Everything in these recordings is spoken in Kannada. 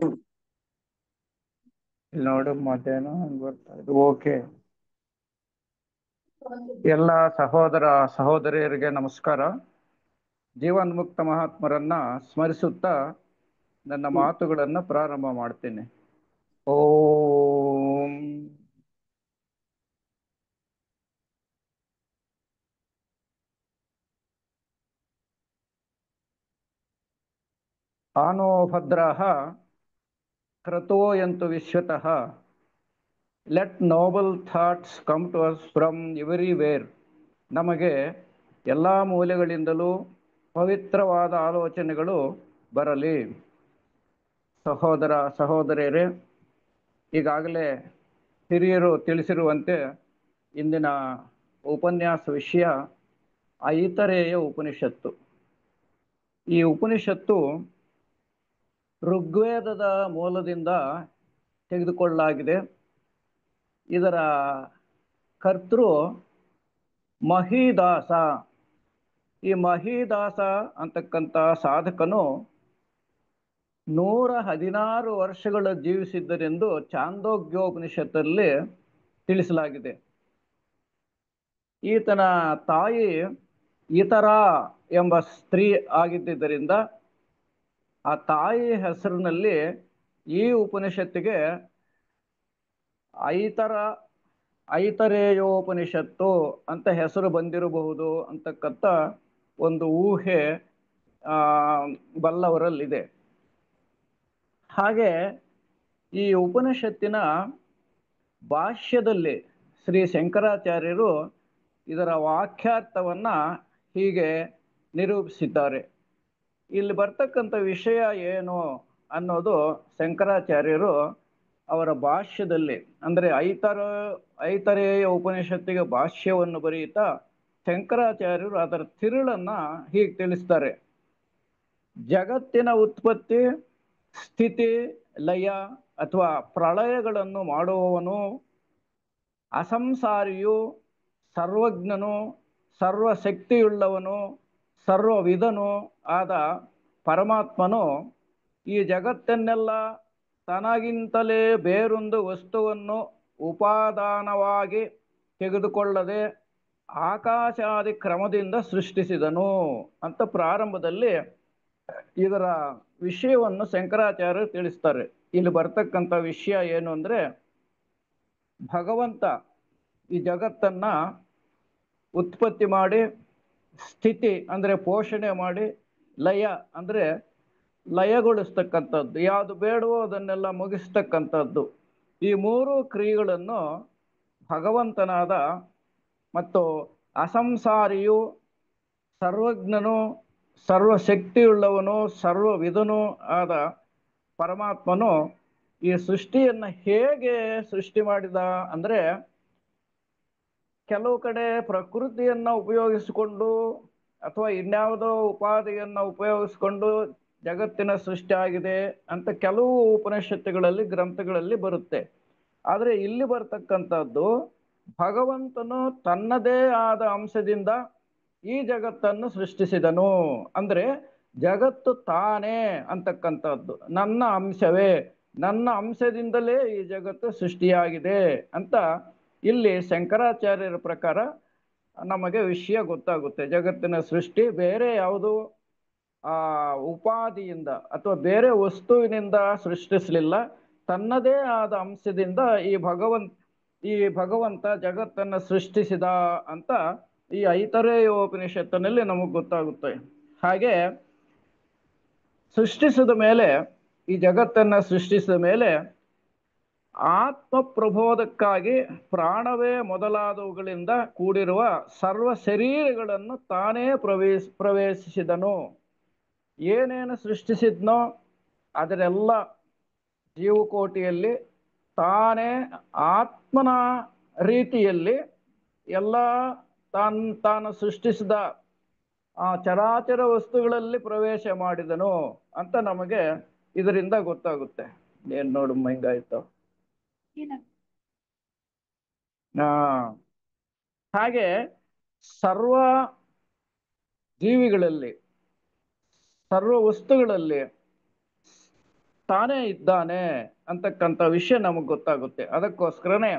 ಇಲ್ಲಿ ನೋಡು ಮತ್ತೇನೋ ಹಂಗ್ ಬರ್ತಾ ಇದೆ. ಓಕೆ. ಎಲ್ಲ ಸಹೋದರ ಸಹೋದರಿಯರಿಗೆ ನಮಸ್ಕಾರ. ಜೀವನ್ಮುಕ್ತ ಮಹಾತ್ಮರನ್ನ ಸ್ಮರಿಸುತ್ತಾ ನನ್ನ ಮಾತುಗಳನ್ನು ಪ್ರಾರಂಭ ಮಾಡ್ತೇನೆ. ಓಂ. ಆನೋ ಭದ್ರಾಃ ಕ್ರತೋಯಂತು ವಿಶ್ವತಃ. Let noble thoughts come to us from everywhere. ನಮಗೆ ಎಲ್ಲ ಮೂಲೆಗಳಿಂದಲೂ ಪವಿತ್ರವಾದ ಆಲೋಚನೆಗಳು ಬರಲಿ. ಸಹೋದರ ಸಹೋದರಿಯರೇ, ಈಗಾಗಲೇ ಹಿರಿಯರು ತಿಳಿಸಿರುವಂತೆ ಇಂದಿನ ಉಪನ್ಯಾಸ ವಿಷಯ ಐತರೇಯ ಉಪನಿಷತ್ತು. ಈ ಉಪನಿಷತ್ತು ಋಗ್ವೇದದ ಮೂಲದಿಂದ ತೆಗೆದುಕೊಳ್ಳಲಾಗಿದೆ. ಇದರ ಕರ್ತೃ ಮಹೀದಾಸ. ಈ ಮಹೀದಾಸ ಅಂತಕ್ಕಂಥ ಸಾಧಕನು 116 ವರ್ಷಗಳ ಜೀವಿಸಿದ್ದರೆಂದು ಚಾಂದೋಗ್ಯೋಪನಿಷತ್ತಲ್ಲಿ ತಿಳಿಸಲಾಗಿದೆ. ಈತನ ತಾಯಿ ಇತರ ಎಂಬ ಸ್ತ್ರೀ ಆಗಿದ್ದರಿಂದ ಆ ತಾಯಿ ಹೆಸರಿನಲ್ಲಿ ಈ ಉಪನಿಷತ್ತಿಗೆ ಐತರೇಯೋಪನಿಷತ್ತು ಅಂತ ಹೆಸರು ಬಂದಿರಬಹುದು ಅಂತಕ್ಕಂಥ ಒಂದು ಊಹೆ ಬಲ್ಲವರಲ್ಲಿದೆ. ಹಾಗೆ ಈ ಉಪನಿಷತ್ತಿನ ಭಾಷ್ಯದಲ್ಲಿ ಶ್ರೀ ಶಂಕರಾಚಾರ್ಯರು ಇದರ ವಾಕ್ಯಾರ್ಥವನ್ನ ಹೀಗೆ ನಿರೂಪಿಸಿದ್ದಾರೆ. ಇಲ್ಲಿ ಬರ್ತಕ್ಕಂಥ ವಿಷಯ ಏನು ಅನ್ನೋದು ಶಂಕರಾಚಾರ್ಯರು ಅವರ ಭಾಷ್ಯದಲ್ಲಿ, ಅಂದರೆ ಐತರೇಯ ಉಪನಿಷತ್ತಿಗೆ ಭಾಷ್ಯವನ್ನು ಬರೆಯುತ್ತಾ ಶಂಕರಾಚಾರ್ಯರು ಅದರ ತಿರುಳನ್ನ ಹೀಗೆ ತಿಳಿಸ್ತಾರೆ. ಜಗತ್ತಿನ ಉತ್ಪತ್ತಿ, ಸ್ಥಿತಿ, ಲಯ ಅಥವಾ ಪ್ರಳಯಗಳನ್ನು ಮಾಡುವವನು, ಅಸಂಸಾರಿಯು, ಸರ್ವಜ್ಞನು, ಸರ್ವಶಕ್ತಿಯುಳ್ಳವನು, ಸರ್ವವಿಧನು ಆದ ಪರಮಾತ್ಮನು ಈ ಜಗತ್ತನ್ನೆಲ್ಲ ತನಗಿಂತಲೇ ಬೇರೊಂದು ವಸ್ತುವನ್ನು ಉಪಾದಾನವಾಗಿ ತೆಗೆದುಕೊಳ್ಳದೆ ಆಕಾಶಾದಿ ಕ್ರಮದಿಂದ ಸೃಷ್ಟಿಸಿದನು ಅಂತ ಪ್ರಾರಂಭದಲ್ಲಿ ಇದರ ವಿಷಯವನ್ನು ಶಂಕರಾಚಾರ್ಯರು ತಿಳಿಸ್ತಾರೆ. ಇಲ್ಲಿ ಬರ್ತಕ್ಕಂಥ ವಿಷಯ ಏನು ಅಂದರೆ, ಭಗವಂತ ಈ ಜಗತ್ತನ್ನ ಉತ್ಪತ್ತಿ ಮಾಡಿ, ಸ್ಥಿತಿ ಅಂದರೆ ಪೋಷಣೆ ಮಾಡಿ, ಲಯ ಅಂದರೆ ಲಯಗೊಳಿಸ್ತಕ್ಕಂಥದ್ದು, ಯಾವುದು ಬೇಡವೋ ಅದನ್ನೆಲ್ಲ ಮುಗಿಸ್ತಕ್ಕಂಥದ್ದು. ಈ ಮೂರು ಕ್ರಿಯೆಗಳನ್ನು ಭಗವಂತನಾದ ಮತ್ತು ಅಸಂಸಾರಿಯು, ಸರ್ವಜ್ಞನು, ಸರ್ವಶಕ್ತಿಯುಳ್ಳವನು, ಸರ್ವವಿಧನು ಆದ ಪರಮಾತ್ಮನು ಈ ಸೃಷ್ಟಿಯನ್ನು ಹೇಗೆ ಸೃಷ್ಟಿ ಮಾಡಿದ ಅಂದರೆ, ಕೆಲವು ಕಡೆ ಪ್ರಕೃತಿಯನ್ನು ಉಪಯೋಗಿಸಿಕೊಂಡು ಅಥವಾ ಇನ್ಯಾವುದೋ ಉಪಾಧಿಯನ್ನು ಉಪಯೋಗಿಸಿಕೊಂಡು ಜಗತ್ತಿನ ಸೃಷ್ಟಿ ಆಗಿದೆ ಅಂತ ಕೆಲವು ಉಪನಿಷತ್ತುಗಳಲ್ಲಿ ಗ್ರಂಥಗಳಲ್ಲಿ ಬರುತ್ತೆ. ಆದರೆ ಇಲ್ಲಿ ಬರ್ತಕ್ಕಂಥದ್ದು ಭಗವಂತನು ತನ್ನದೇ ಆದ ಅಂಶದಿಂದ ಈ ಜಗತ್ತನ್ನು ಸೃಷ್ಟಿಸಿದನು. ಅಂದ್ರೆ ಜಗತ್ತು ತಾನೇ ಅಂತಕ್ಕಂಥದ್ದು, ನನ್ನ ಅಂಶವೇ, ನನ್ನ ಅಂಶದಿಂದಲೇ ಈ ಜಗತ್ತು ಸೃಷ್ಟಿಯಾಗಿದೆ ಅಂತ ಇಲ್ಲಿ ಶಂಕರಾಚಾರ್ಯರ ಪ್ರಕಾರ ನಮಗೆ ವಿಷಯ ಗೊತ್ತಾಗುತ್ತೆ. ಜಗತ್ತಿನ ಸೃಷ್ಟಿ ಬೇರೆ ಯಾವುದು ಉಪಾದಿಯಿಂದ ಅಥವಾ ಬೇರೆ ವಸ್ತುವಿನಿಂದ ಸೃಷ್ಟಿಸಲಿಲ್ಲ, ತನ್ನದೇ ಆದ ಅಂಶದಿಂದ ಈ ಭಗವಂತ ಜಗತ್ತನ್ನು ಸೃಷ್ಟಿಸಿದ ಅಂತ ಈ ಐತರೇಯೋಪನಿಷತ್ತಿನಲ್ಲಿ ನಮಗೆ ಗೊತ್ತಾಗುತ್ತೆ. ಹಾಗೆ ಸೃಷ್ಟಿಸಿದ ಮೇಲೆ, ಈ ಜಗತ್ತನ್ನು ಸೃಷ್ಟಿಸಿದ ಮೇಲೆ ಆತ್ಮ ಪ್ರಬೋಧಕ್ಕಾಗಿ ಪ್ರಾಣವೇ ಮೊದಲಾದವುಗಳಿಂದ ಕೂಡಿರುವ ಸರ್ವ ಶರೀರಗಳನ್ನು ತಾನೇ ಪ್ರವೇಶಿಸಿದನು. ಏನೇನು ಸೃಷ್ಟಿಸಿದ್ನೋ ಅದರೆಲ್ಲ ಜೀವಕೋಟಿಯಲ್ಲಿ ತಾನೇ ಆತ್ಮನ ರೀತಿಯಲ್ಲಿ ಎಲ್ಲ ತಾನು ಸೃಷ್ಟಿಸಿದ ಆ ಚರಾಚರ ವಸ್ತುಗಳಲ್ಲಿ ಪ್ರವೇಶ ಮಾಡಿದನು ಅಂತ ನಮಗೆ ಇದರಿಂದ ಗೊತ್ತಾಗುತ್ತೆ. ಏನ್ ನೋಡು ಹಿಂಗಾಯ್ತು. ಹಾಗೆ ಸರ್ವ ಜೀವಿಗಳಲ್ಲಿ, ಸರ್ವ ವಸ್ತುಗಳಲ್ಲಿ ತಾನೇ ಇದ್ದಾನೆ ಅಂತಕ್ಕಂಥ ವಿಷಯ ನಮಗೆ ಗೊತ್ತಾಗುತ್ತೆ. ಅದಕ್ಕೋಸ್ಕರನೇ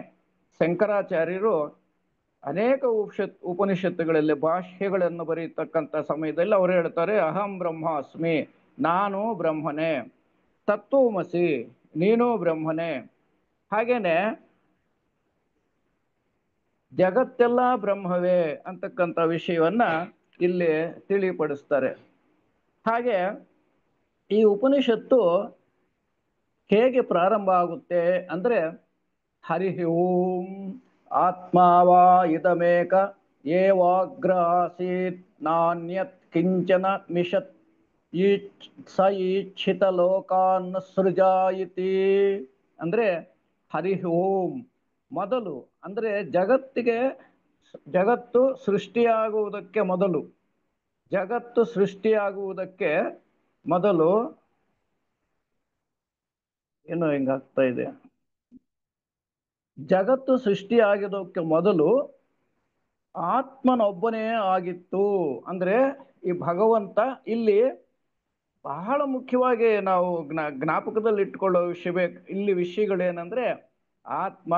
ಶಂಕರಾಚಾರ್ಯರು ಅನೇಕ ಉಪನಿಷತ್ತುಗಳಲ್ಲಿ ಭಾಷ್ಯಗಳನ್ನು ಬರೆಯತಕ್ಕಂಥ ಸಮಯದಲ್ಲಿ ಅವರು ಹೇಳ್ತಾರೆ, ಅಹಂ ಬ್ರಹ್ಮಾಸ್ಮಿ, ನಾನು ಬ್ರಹ್ಮನೇ, ತತ್ವಮಸಿ, ನೀನು ಬ್ರಹ್ಮನೇ. ಹಾಗೇನೆ ಜಗತ್ತೆಲ್ಲ ಬ್ರಹ್ಮವೇ ಅಂತಕ್ಕಂಥ ವಿಷಯವನ್ನ ಇಲ್ಲಿ ತಿಳಿಪಡಿಸ್ತಾರೆ. ಹಾಗೆ ಈ ಉಪನಿಷತ್ತು ಹೇಗೆ ಪ್ರಾರಂಭ ಆಗುತ್ತೆ ಅಂದ್ರೆ, ಹರಿ ಓಂ ಆತ್ಮಾವಾ ಇದಮೇಕ ಏವಾಗ್ರ ಆಸೀತ್ ನಾನ್ಯತ್ ಕಿಂಚನ ಮಿಷತ್ ಸ ಈಚ್ಛಿತ ಲೋಕಾನ್ ಸೃಜಾಯಿತಿ. ಅಂದ್ರೆ ಹರಿ ಓಂ ಮೊದಲು, ಅಂದ್ರೆ ಜಗತ್ತು ಸೃಷ್ಟಿಯಾಗುವುದಕ್ಕೆ ಮೊದಲು, ಜಗತ್ತು ಸೃಷ್ಟಿಯಾಗುವುದಕ್ಕೆ ಮೊದಲು ಏನೋ ಹಿಂಗಾಗ್ತಾ ಇದೆ, ಜಗತ್ತು ಸೃಷ್ಟಿಯಾಗೋದಕ್ಕೆ ಮೊದಲು ಆತ್ಮನೊಬ್ಬನೇ ಆಗಿತ್ತು. ಅಂದ್ರೆ ಈ ಭಗವಂತ ಇಲ್ಲಿ ಬಹಳ ಮುಖ್ಯವಾಗಿ ನಾವು ಜ್ಞಾಪಕದಲ್ಲಿ ಇಟ್ಕೊಳ್ಳೋ ಇಲ್ಲಿ ವಿಷಯಗಳೇನಂದ್ರೆ, ಆತ್ಮ,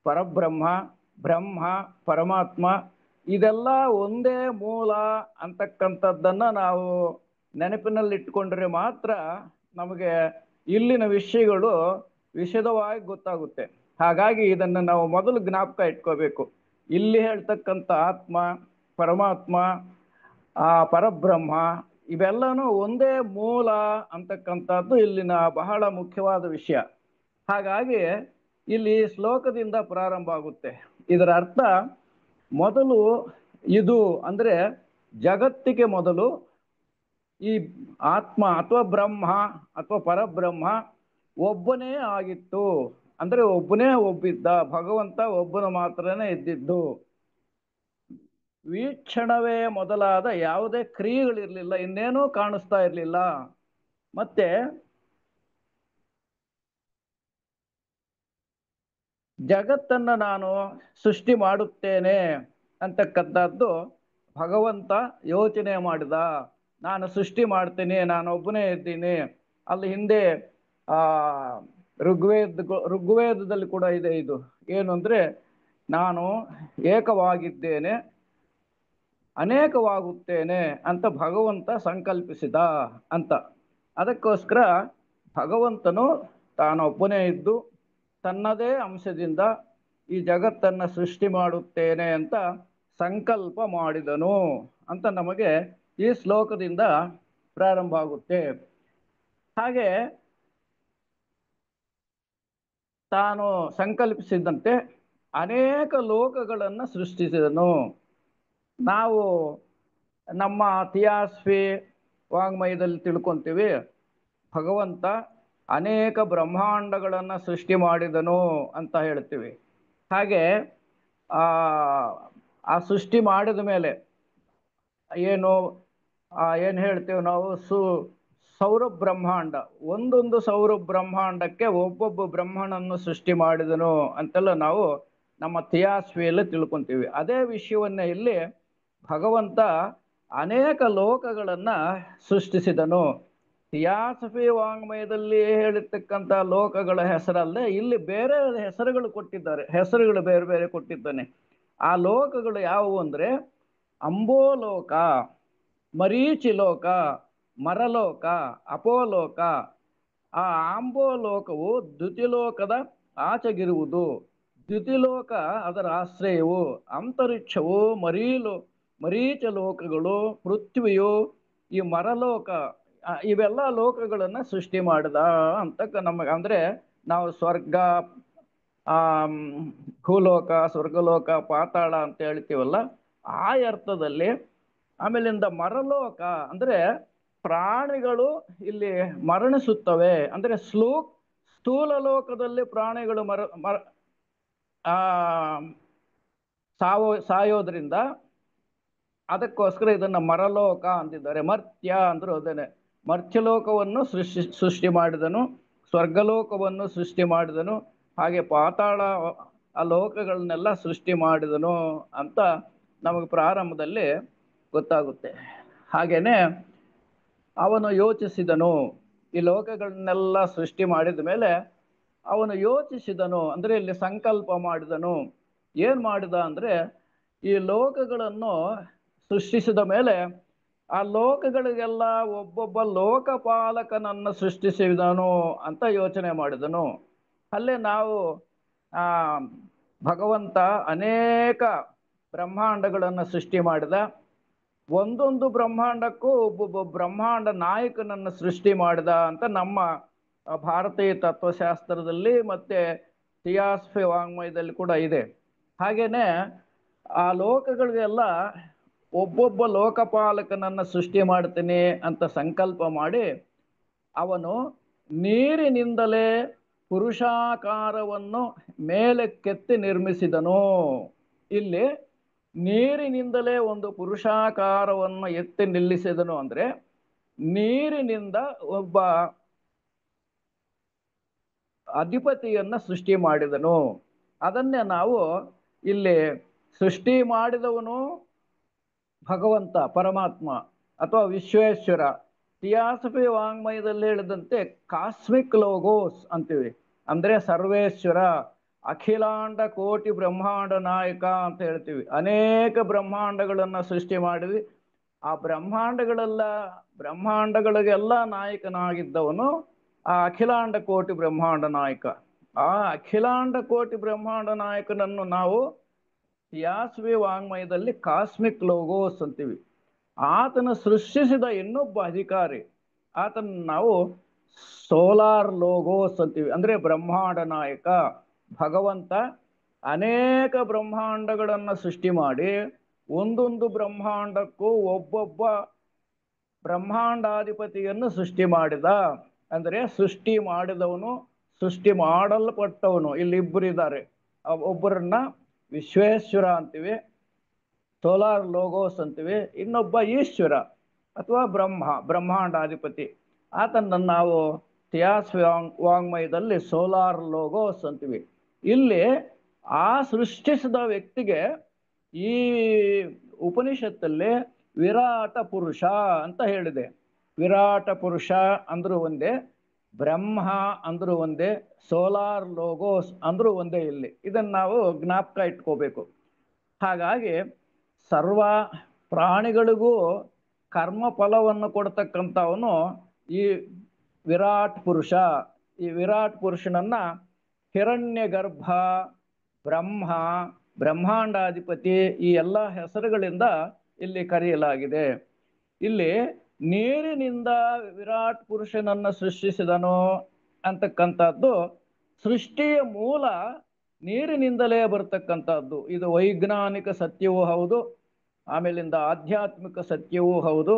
ಪರಬ್ರಹ್ಮ, ಬ್ರಹ್ಮ, ಪರಮಾತ್ಮ ಇದೆಲ್ಲ ಒಂದೇ ಮೂಲ ಅಂತಕ್ಕಂಥದ್ದನ್ನ ನಾವು ನೆನಪಿನಲ್ಲಿ ಇಟ್ಕೊಂಡ್ರೆ ಮಾತ್ರ ನಮಗೆ ಇಲ್ಲಿನ ವಿಷಯಗಳು ವಿಶದವಾಗಿ ಗೊತ್ತಾಗುತ್ತೆ. ಹಾಗಾಗಿ ಇದನ್ನು ನಾವು ಮೊದಲು ಜ್ಞಾಪಕ ಇಟ್ಕೋಬೇಕು. ಇಲ್ಲಿ ಹೇಳ್ತಕ್ಕಂಥ ಆತ್ಮ, ಪರಮಾತ್ಮ, ಆ ಪರಬ್ರಹ್ಮ ಇವೆಲ್ಲನೂ ಒಂದೇ ಮೂಲ ಅಂತಕ್ಕಂಥದ್ದು ಇಲ್ಲಿನ ಬಹಳ ಮುಖ್ಯವಾದ ವಿಷಯ. ಹಾಗಾಗಿ ಇಲ್ಲಿ ಶ್ಲೋಕದಿಂದ ಪ್ರಾರಂಭ ಆಗುತ್ತೆ. ಇದರ ಅರ್ಥ, ಮೊದಲು ಇದು ಅಂದ್ರೆ ಜಗತ್ತಿಗೆ ಮೊದಲು ಈ ಆತ್ಮ ಅಥವಾ ಬ್ರಹ್ಮ ಅಥವಾ ಪರಬ್ರಹ್ಮ ಒಬ್ಬನೇ ಆಗಿತ್ತು. ಅಂದ್ರೆ ಒಬ್ಬಿದ್ದ, ಭಗವಂತ ಒಬ್ಬನು ಮಾತ್ರನೇ ಇದ್ದಿದ್ದು. ವೀಕ್ಷಣವೇ ಮೊದಲಾದ ಯಾವುದೇ ಕ್ರಿಯೆಗಳಿರ್ಲಿಲ್ಲ, ಇನ್ನೇನೂ ಕಾಣಿಸ್ತಾ ಇರ್ಲಿಲ್ಲ. ಮತ್ತೆ ಜಗತ್ತನ್ನ ನಾನು ಸೃಷ್ಟಿ ಮಾಡುತ್ತೇನೆ ಅಂತಕ್ಕಂಥದ್ದು ಭಗವಂತ ಯೋಚನೆ ಮಾಡಿದ. ನಾನು ಸೃಷ್ಟಿ ಮಾಡ್ತೀನಿ, ನಾನು ಒಬ್ಬನೇ ಇದ್ದೀನಿ. ಅಲ್ಲಿ ಹಿಂದೆ ಆ ಋಗ್ವೇದದಲ್ಲಿ ಕೂಡ ಇದೆ ಇದು, ಏನು ಅಂದ್ರೆ, ನಾನು ಏಕವಾಗಿದ್ದೇನೆ ಅನೇಕವಾಗುತ್ತೇನೆ ಅಂತ ಭಗವಂತ ಸಂಕಲ್ಪಿಸಿದ ಅಂತ. ಅದಕ್ಕೋಸ್ಕರ ಭಗವಂತನು ತಾನೊಬ್ಬನೇ ಇದ್ದು ತನ್ನದೇ ಅಂಶದಿಂದ ಈ ಜಗತ್ತನ್ನು ಸೃಷ್ಟಿ ಮಾಡುತ್ತೇನೆ ಅಂತ ಸಂಕಲ್ಪ ಮಾಡಿದನು ಅಂತ ನಮಗೆ ಈ ಶ್ಲೋಕದಿಂದ ಪ್ರಾರಂಭ ಆಗುತ್ತೆ. ಹಾಗೆ ತಾನು ಸಂಕಲ್ಪಿಸಿದಂತೆ ಅನೇಕ ಲೋಕಗಳನ್ನು ಸೃಷ್ಟಿಸಿದನು. ನಾವು ನಮ್ಮ ಥಿಯಾಸಫಿ ವಾಂಗ್ಮಯದಲ್ಲಿ ತಿಳ್ಕೊಂತೀವಿ, ಭಗವಂತ ಅನೇಕ ಬ್ರಹ್ಮಾಂಡಗಳನ್ನು ಸೃಷ್ಟಿ ಮಾಡಿದನು ಅಂತ ಹೇಳ್ತೀವಿ. ಹಾಗೆ ಆ ಸೃಷ್ಟಿ ಮಾಡಿದ ಮೇಲೆ ಏನು ಹೇಳ್ತೇವೆ ನಾವು, ಸೌರ ಬ್ರಹ್ಮಾಂಡ, ಒಂದೊಂದು ಸೌರ ಬ್ರಹ್ಮಾಂಡಕ್ಕೆ ಒಬ್ಬೊಬ್ಬ ಬ್ರಹ್ಮನನ್ನು ಸೃಷ್ಟಿ ಮಾಡಿದನು ಅಂತೆಲ್ಲ ನಾವು ನಮ್ಮ ಥಿಯಾಸಫಿಯಲ್ಲಿ ತಿಳ್ಕೊಂತೀವಿ. ಅದೇ ವಿಷಯವನ್ನೇ ಇಲ್ಲಿ ಭಗವಂತ ಅನೇಕ ಲೋಕಗಳನ್ನ ಸೃಷ್ಟಿಸಿದನು. ಥಿಯಾಸಫಿ ವಾಂಗ್ಮಯದಲ್ಲಿ ಹೇಳಿರ್ತಕ್ಕಂಥ ಲೋಕಗಳ ಹೆಸರಲ್ಲದೆ ಇಲ್ಲಿ ಬೇರೆ ಹೆಸರುಗಳು ಕೊಟ್ಟಿದ್ದಾರೆ, ಹೆಸರುಗಳು ಬೇರೆ ಬೇರೆ ಕೊಟ್ಟಿದ್ದಾನೆ. ಆ ಲೋಕಗಳು ಯಾವುವು ಅಂದ್ರೆ, ಅಂಬೋಲೋಕ, ಮರೀಚಿಲೋಕ, ಮರಲೋಕ, ಅಪೋಲೋಕ. ಆ ಆಂಬೋಲೋಕವು ದ್ಯುತಿಲೋಕದ ಆಚೆಗಿರುವುದು, ದ್ಯುತಿಲೋಕ ಅದರ ಆಶ್ರಯವು, ಅಂತರಿಕ್ಷವು, ಮರೀಚ ಲೋಕಗಳು, ಪೃಥ್ವಿಯು, ಈ ಮರಲೋಕ, ಇವೆಲ್ಲ ಲೋಕಗಳನ್ನ ಸೃಷ್ಟಿ ಮಾಡಿದ ಅಂತ ನಮಗೆ. ಅಂದ್ರೆ ನಾವು ಸ್ವರ್ಗ, ಭೂಲೋಕ, ಸ್ವರ್ಗಲೋಕ, ಪಾತಾಳ ಅಂತ ಹೇಳ್ತೀವಲ್ಲ, ಆ ಅರ್ಥದಲ್ಲಿ. ಆಮೇಲಿಂದ ಮರಲೋಕ ಅಂದ್ರೆ ಪ್ರಾಣಿಗಳು ಇಲ್ಲಿ ಮರಣಿಸುತ್ತವೆ. ಅಂದ್ರೆ ಸ್ಥೂಲ ಲೋಕದಲ್ಲಿ ಪ್ರಾಣಿಗಳು ಸಾಯೋದ್ರಿಂದ ಅದಕ್ಕೋಸ್ಕರ ಇದನ್ನ ಮರಲೋಕ ಅಂತಿದ್ದಾರೆ. ಮರ್ತ್ಯ ಅಂದ್ರು ಅದೇನೆ, ಮರ್ತ್ಯಲೋಕವನ್ನು ಸೃಷ್ಟಿ ಮಾಡಿದನು, ಸ್ವರ್ಗಲೋಕವನ್ನು ಸೃಷ್ಟಿ ಮಾಡಿದನು, ಹಾಗೆ ಪಾತಾಳ ಆ ಲೋಕಗಳನ್ನೆಲ್ಲ ಸೃಷ್ಟಿ ಮಾಡಿದನು ಅಂತ ನಮಗೆ ಪ್ರಾರಂಭದಲ್ಲಿ ಗೊತ್ತಾಗುತ್ತೆ. ಹಾಗೇನೆ ಅವನು ಯೋಚಿಸಿದನು, ಈ ಲೋಕಗಳನ್ನೆಲ್ಲ ಸೃಷ್ಟಿ ಮಾಡಿದ ಮೇಲೆ ಅವನು ಯೋಚಿಸಿದನು, ಅಂದ್ರೆ ಇಲ್ಲಿ ಸಂಕಲ್ಪ ಮಾಡಿದನು. ಏನ್ ಮಾಡಿದ ಅಂದ್ರೆ ಈ ಲೋಕಗಳನ್ನು ಸೃಷ್ಟಿಸಿದ ಮೇಲೆ ಆ ಲೋಕಗಳಿಗೆಲ್ಲ ಒಬ್ಬೊಬ್ಬ ಲೋಕಪಾಲಕನನ್ನು ಸೃಷ್ಟಿಸಿದನು ಅಂತ ಯೋಚನೆ ಮಾಡಿದನು. ಅಲ್ಲೇ ನಾವು ಆ ಭಗವಂತ ಅನೇಕ ಬ್ರಹ್ಮಾಂಡಗಳನ್ನು ಸೃಷ್ಟಿ ಮಾಡಿದ. ಒಂದೊಂದು ಬ್ರಹ್ಮಾಂಡಕ್ಕೂ ಒಬ್ಬೊಬ್ಬ ಬ್ರಹ್ಮಾಂಡ ನಾಯಕನನ್ನು ಸೃಷ್ಟಿ ಮಾಡಿದ ಅಂತ ನಮ್ಮ ಭಾರತೀಯ ತತ್ವಶಾಸ್ತ್ರದಲ್ಲಿ ಮತ್ತೆ ಥಿಯಾಸಫಿ ವಾಂಗ್ಮಯದಲ್ಲಿ ಕೂಡ ಇದೆ. ಹಾಗೇನೆ ಆ ಲೋಕಗಳಿಗೆಲ್ಲ ಒಬ್ಬೊಬ್ಬ ಲೋಕಪಾಲಕನನ್ನು ಸೃಷ್ಟಿ ಮಾಡ್ತೀನಿ ಅಂತ ಸಂಕಲ್ಪ ಮಾಡಿ ಅವನು ನೀರಿನಿಂದಲೇ ಪುರುಷಾಕಾರವನ್ನು ಮೇಲಕ್ಕೆತ್ತಿ ನಿರ್ಮಿಸಿದನು. ಇಲ್ಲಿ ನೀರಿನಿಂದಲೇ ಒಂದು ಪುರುಷಾಕಾರವನ್ನು ಎತ್ತಿ ನಿಲ್ಲಿಸಿದನು ಅಂದ್ರೆ ನೀರಿನಿಂದ ಒಬ್ಬ ಅಧಿಪತಿಯನ್ನ ಸೃಷ್ಟಿ ಮಾಡಿದನು. ಅದನ್ನೇ ನಾವು ಇಲ್ಲಿ ಸೃಷ್ಟಿ ಮಾಡಿದವನು ಭಗವಂತ ಪರಮಾತ್ಮ ಅಥವಾ ವಿಶ್ವೇಶ್ವರ. ಥಿಯಾಸಫಿ ವಾಂಗ್ಮಯದಲ್ಲಿ ಹೇಳಿದಂತೆ ಕಾಸ್ಮಿಕ್ ಲೋಗೋಸ್ ಅಂತೀವಿ, ಅಂದ್ರೆ ಸರ್ವೇಶ್ವರ, ಅಖಿಲಾಂಡ ಕೋಟಿ ಬ್ರಹ್ಮಾಂಡ ನಾಯಕ ಅಂತ ಹೇಳ್ತೀವಿ. ಅನೇಕ ಬ್ರಹ್ಮಾಂಡಗಳನ್ನ ಸೃಷ್ಟಿ ಮಾಡಿದ್ವಿ. ಆ ಬ್ರಹ್ಮಾಂಡಗಳಿಗೆಲ್ಲ ನಾಯಕನಾಗಿದ್ದವನು ಆ ಅಖಿಲಾಂಡ ಕೋಟಿ ಬ್ರಹ್ಮಾಂಡ ನಾಯಕ. ಆ ಅಖಿಲಾಂಡ ಕೋಟಿ ಬ್ರಹ್ಮಾಂಡ ನಾಯಕನನ್ನು ನಾವು ಥಿಯಾಸಫಿ ವಾಂಗ್ಮಯದಲ್ಲಿ ಕಾಸ್ಮಿಕ್ ಲೋಗೋಸ್ ಅಂತೀವಿ. ಆತನ ಸೃಷ್ಟಿಸಿದ ಇನ್ನೊಬ್ಬ ಅಧಿಕಾರಿ, ಆತನ ನಾವು ಸೋಲಾರ್ ಲೋಗೋಸ್ ಅಂತೀವಿ, ಅಂದ್ರೆ ಬ್ರಹ್ಮಾಂಡ ನಾಯಕ. ಭಗವಂತ ಅನೇಕ ಬ್ರಹ್ಮಾಂಡಗಳನ್ನು ಸೃಷ್ಟಿ ಮಾಡಿ ಒಂದೊಂದು ಬ್ರಹ್ಮಾಂಡಕ್ಕೂ ಒಬ್ಬೊಬ್ಬ ಬ್ರಹ್ಮಾಂಡಾಧಿಪತಿಯನ್ನು ಸೃಷ್ಟಿ ಮಾಡಿದ. ಅಂದ್ರೆ ಸೃಷ್ಟಿ ಮಾಡಿದವನು, ಸೃಷ್ಟಿ ಮಾಡಲ್ಪಟ್ಟವನು ಇಲ್ಲಿಬ್ಬರಿದ್ದಾರೆ. ಒಬ್ಬರನ್ನ ವಿಶ್ವೇಶ್ವರ ಅಂತೀವಿ, ಸೋಲಾರ್ ಲೋಗೋಸ್ ಅಂತೀವಿ. ಇನ್ನೊಬ್ಬ ಈಶ್ವರ ಅಥವಾ ಬ್ರಹ್ಮಾಂಡಾಧಿಪತಿ. ಆತನನ್ನು ನಾವು ಥಿಯಾಸಫಿ ವಾಂಗ್ಮಯದಲ್ಲಿ ಸೋಲಾರ್ ಲೋಗೋಸ್ ಅಂತೀವಿ. ಇಲ್ಲಿ ಆ ಸೃಷ್ಟಿಸಿದ ವ್ಯಕ್ತಿಗೆ ಈ ಉಪನಿಷತ್ತಲ್ಲಿ ವಿರಾಟ ಪುರುಷ ಅಂತ ಹೇಳಿದೆ. ವಿರಾಟ ಪುರುಷ ಅಂದ್ರೂ ಒಂದೇ, ಬ್ರಹ್ಮ ಅಂದ್ರೂ ಒಂದೇ, ಸೋಲಾರ್ ಲೋಗೋಸ್ ಅಂದ್ರೂ ಒಂದೇ. ಇಲ್ಲಿ ಇದನ್ನು ನಾವು ಜ್ಞಾಪಕ ಇಟ್ಕೋಬೇಕು. ಹಾಗಾಗಿ ಸರ್ವ ಪ್ರಾಣಿಗಳಿಗೂ ಕರ್ಮ ಫಲವನ್ನು ಕೊಡ್ತಕ್ಕಂಥವನು ಈ ವಿರಾಟ್ ಪುರುಷ. ಈ ವಿರಾಟ್ ಪುರುಷನನ್ನ ಹಿರಣ್ಯ ಗರ್ಭ, ಬ್ರಹ್ಮ, ಬ್ರಹ್ಮಾಂಡಾಧಿಪತಿ ಈ ಎಲ್ಲ ಹೆಸರುಗಳಿಂದ ಇಲ್ಲಿ ಕರೆಯಲಾಗಿದೆ. ಇಲ್ಲಿ ನೀರಿನಿಂದ ವಿರಾಟ್ ಪುರುಷನನ್ನ ಸೃಷ್ಟಿಸಿದನು ಅಂತಕ್ಕಂಥದ್ದು ಸೃಷ್ಟಿಯ ಮೂಲ ನೀರಿನಿಂದಲೇ ಬರ್ತಕ್ಕಂಥದ್ದು. ಇದು ವೈಜ್ಞಾನಿಕ ಸತ್ಯವೂ ಹೌದು, ಆಮೇಲಿಂದ ಆಧ್ಯಾತ್ಮಿಕ ಸತ್ಯವೂ ಹೌದು,